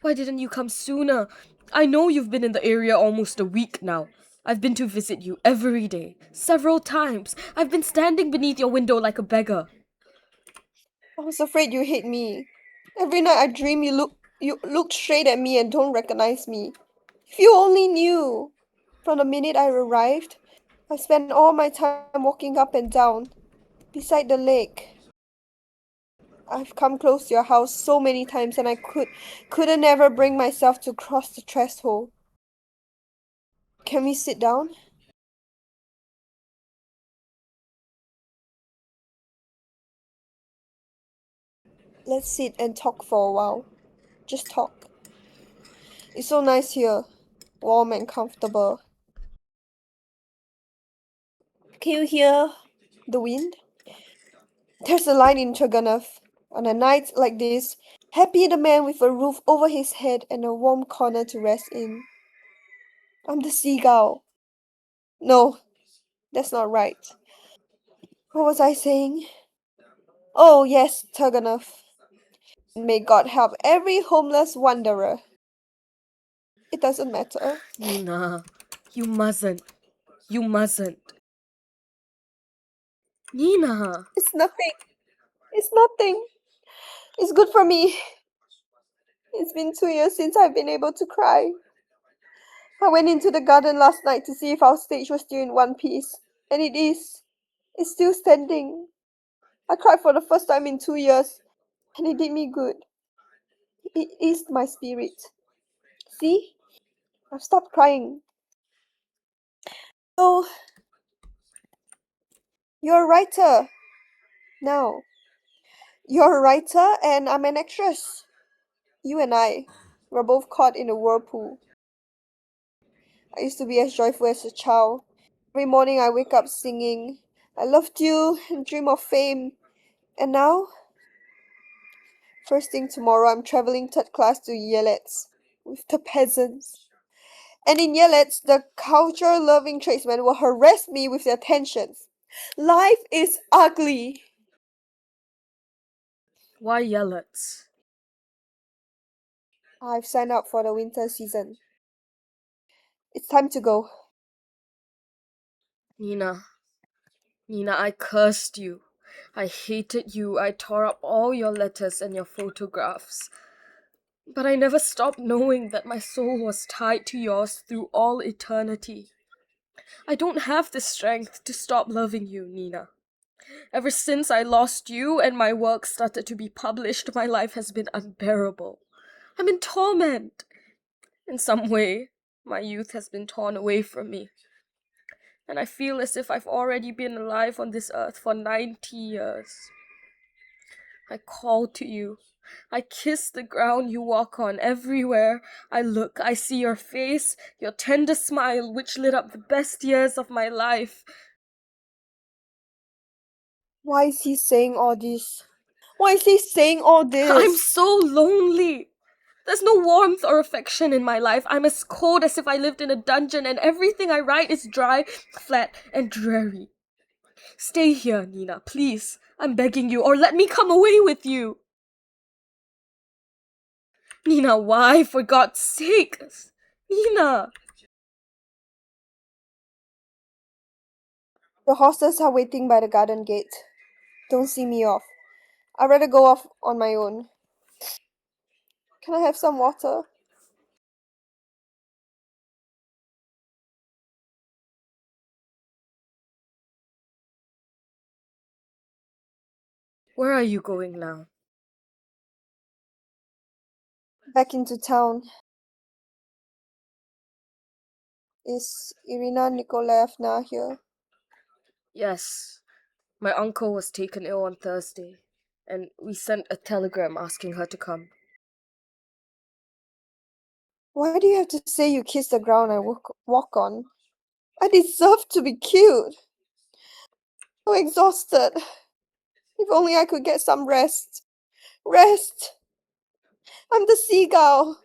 Why didn't you come sooner? I know you've been in the area almost a week now. I've been to visit you every day, several times. I've been standing beneath your window like a beggar. I was afraid you hate me. Every night I dream you look straight at me and don't recognize me. If you only knew. From the minute I arrived, I spent all my time walking up and down, beside the lake. I've come close to your house so many times and I couldn't ever bring myself to cross the threshold. Can we sit down? Let's sit and talk for a while. Just talk. It's so nice here, warm and comfortable. Can you hear the wind? There's a line in Chaganov. On a night like this, happy the man with a roof over his head and a warm corner to rest in. I'm the seagull. No, that's not right. What was I saying? Oh, yes, Turganov. May God help every homeless wanderer. It doesn't matter. Nina, you mustn't. You mustn't. Nina! It's nothing. It's nothing. It's good for me. It's been 2 years since I've been able to cry. I went into the garden last night to see if our stage was still in one piece. And it is. It's still standing. I cried for the first time in 2 years. And it did me good. It eased my spirit. See? I've stopped crying. Oh, you're a writer. Now. You're a writer and I'm an actress. You and I were both caught in a whirlpool. I used to be as joyful as a child. Every morning I wake up singing, I loved you and dream of fame. And now, first thing tomorrow, I'm traveling third class to Yelets with the peasants. And in Yelets, the culture-loving tradesmen will harass me with their attentions. Life is ugly. Why Yelets? I've signed up for the winter season. It's time to go. Nina, I cursed you. I hated you. I tore up all your letters and your photographs. But I never stopped knowing that my soul was tied to yours through all eternity. I don't have the strength to stop loving you, Nina. Ever since I lost you and my work started to be published, my life has been unbearable. I'm in torment. In some way, my youth has been torn away from me. And I feel as if I've already been alive on this earth for 90 years. I call to you. I kiss the ground you walk on. Everywhere I look, I see your face, your tender smile, which lit up the best years of my life. Why is he saying all this? Why is he saying all this? I'm so lonely. There's no warmth or affection in my life. I'm as cold as if I lived in a dungeon, and everything I write is dry, flat, and dreary. Stay here, Nina, please. I'm begging you, or let me come away with you. Nina, why? For God's sake. Nina! The horses are waiting by the garden gate. Don't see me off. I'd rather go off on my own. Can I have some water? Where are you going now? Back into town. Is Irina Nikolaevna here? Yes. My uncle was taken ill on Thursday, and we sent a telegram asking her to come. Why do you have to say you kiss the ground I walk on? I deserve to be killed. I'm exhausted. If only I could get some rest. Rest! I'm the seagull.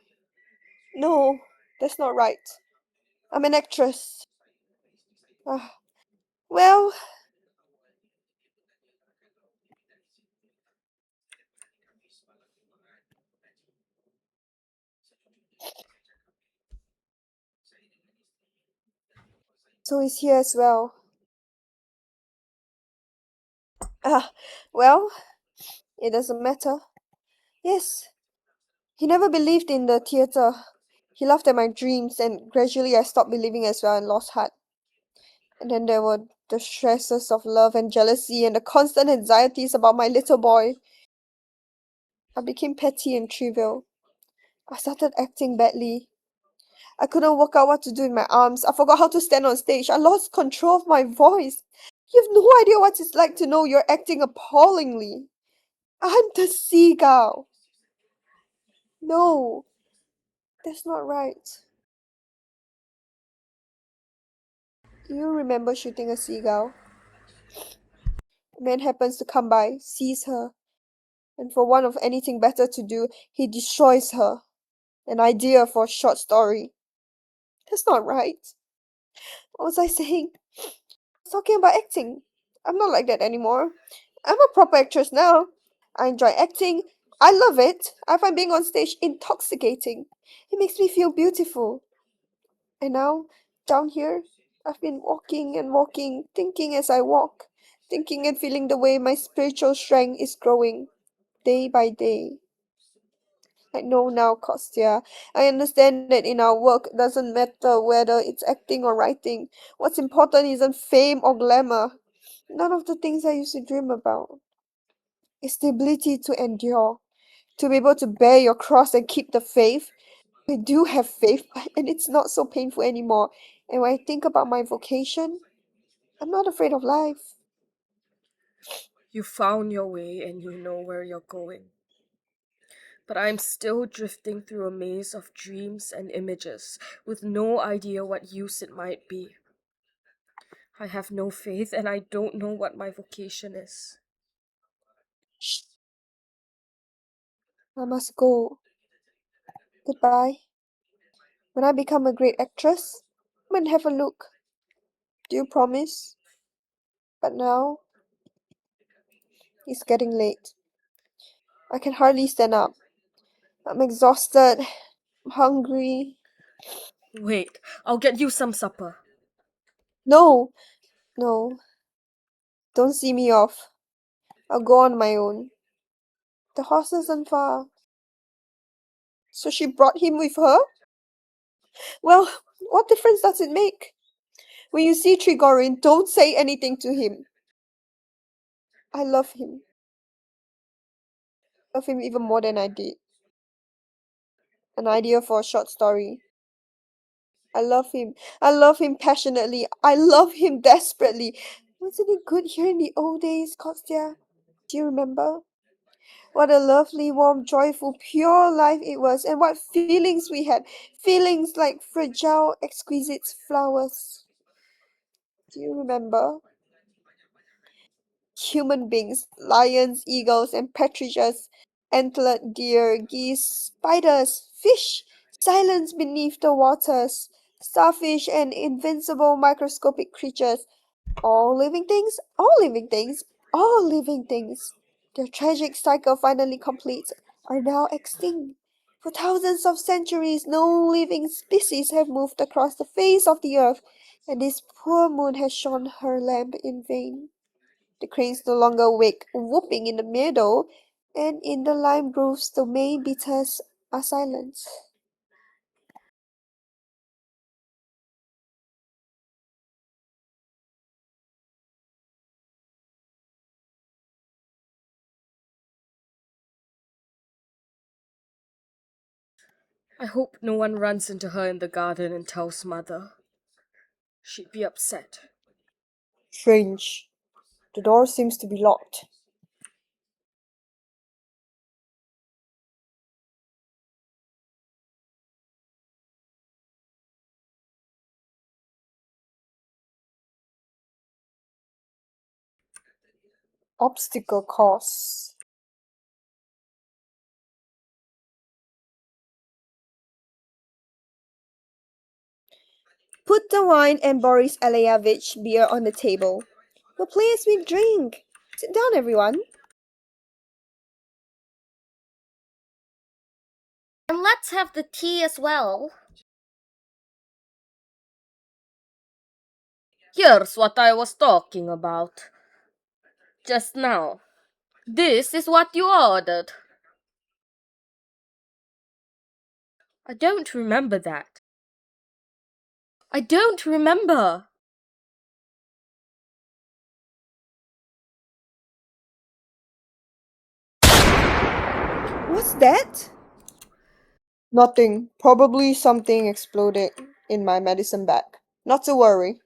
No, that's not right. I'm an actress. Well, so he's here as well. Well, it doesn't matter. Yes, he never believed in the theatre. He laughed at my dreams, and gradually I stopped believing as well and lost heart. And then there were the stresses of love and jealousy and the constant anxieties about my little boy. I became petty and trivial. I started acting badly. I couldn't work out what to do with my arms. I forgot how to stand on stage. I lost control of my voice. You have no idea what it's like to know you're acting appallingly. I'm the seagull. No, that's not right. Do you remember shooting a seagull? A man happens to come by, sees her, and for want of anything better to do, he destroys her. An idea for a short story. That's not right. What was I saying? I was talking about acting. I'm not like that anymore. I'm a proper actress now. I enjoy acting. I love it. I find being on stage intoxicating. It makes me feel beautiful. And now, down here, I've been walking and walking, thinking as I walk, thinking and feeling the way my spiritual strength is growing, day by day. I know now, Kostya. I understand that in our work, it doesn't matter whether it's acting or writing. What's important isn't fame or glamour. None of the things I used to dream about. It's the ability to endure, to be able to bear your cross and keep the faith. I do have faith, and it's not so painful anymore. And when I think about my vocation, I'm not afraid of life. You found your way and you know where you're going. But I'm still drifting through a maze of dreams and images with no idea what use it might be. I have no faith and I don't know what my vocation is. Shh, I must go. Goodbye. When I become a great actress, come and have a look. Do you promise? But now, it's getting late. I can hardly stand up. I'm exhausted. I'm hungry. Wait, I'll get you some supper. No, no, don't see me off. I'll go on my own. The horse isn't far. So she brought him with her? Well, what difference does it make? When you see Trigorin, don't say anything to him. I love him. Love him even more than I did. An idea for a short story. I love him. I love him passionately. I love him desperately. Wasn't it good here in the old days, Kostya? Do you remember? What a lovely, warm, joyful, pure life it was, and what feelings we had. Feelings like fragile, exquisite flowers. Do you remember? Human beings, lions, eagles, and partridges, antlered deer, geese, spiders, fish, silence beneath the waters, starfish, and invincible microscopic creatures. All living things, all living things, all living things. Their tragic cycle finally complete, are now extinct. For thousands of centuries, no living species have moved across the face of the earth, and this poor moon has shone her lamp in vain. The cranes no longer wake whooping in the meadow, and in the lime groves the May beaters are silent. I hope no one runs into her in the garden and tells Mother. She'd be upset. Strange. The door seems to be locked. Obstacle course. Put the wine and Boris Aleyevich beer on the table. We'll play as we drink. Sit down, everyone. And let's have the tea as well. Here's what I was talking about just now. This is what you ordered. I don't remember that. I don't remember. What's that? Nothing. Probably something exploded in my medicine bag. Not to worry.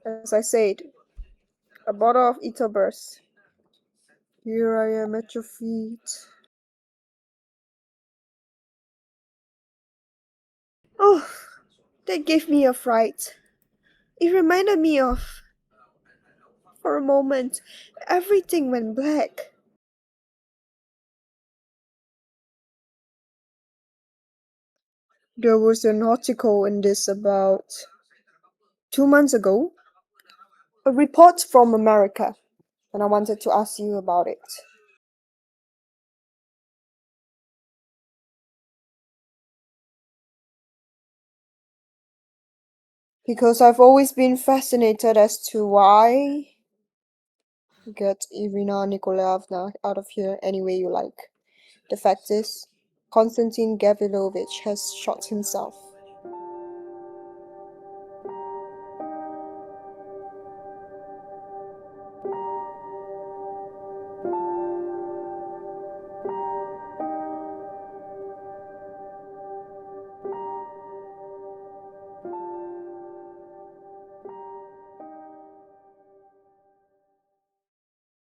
As I said, a bottle of ether burst. Here I am at your feet. Oh, that gave me a fright. It reminded me of, for a moment, everything went black. There was an article in this about 2 months ago, a report from America, and I wanted to ask you about it. Because I've always been fascinated as to why. Get Irina Nikolaevna out of here any way you like. The fact is, Konstantin Gavrilovich has shot himself.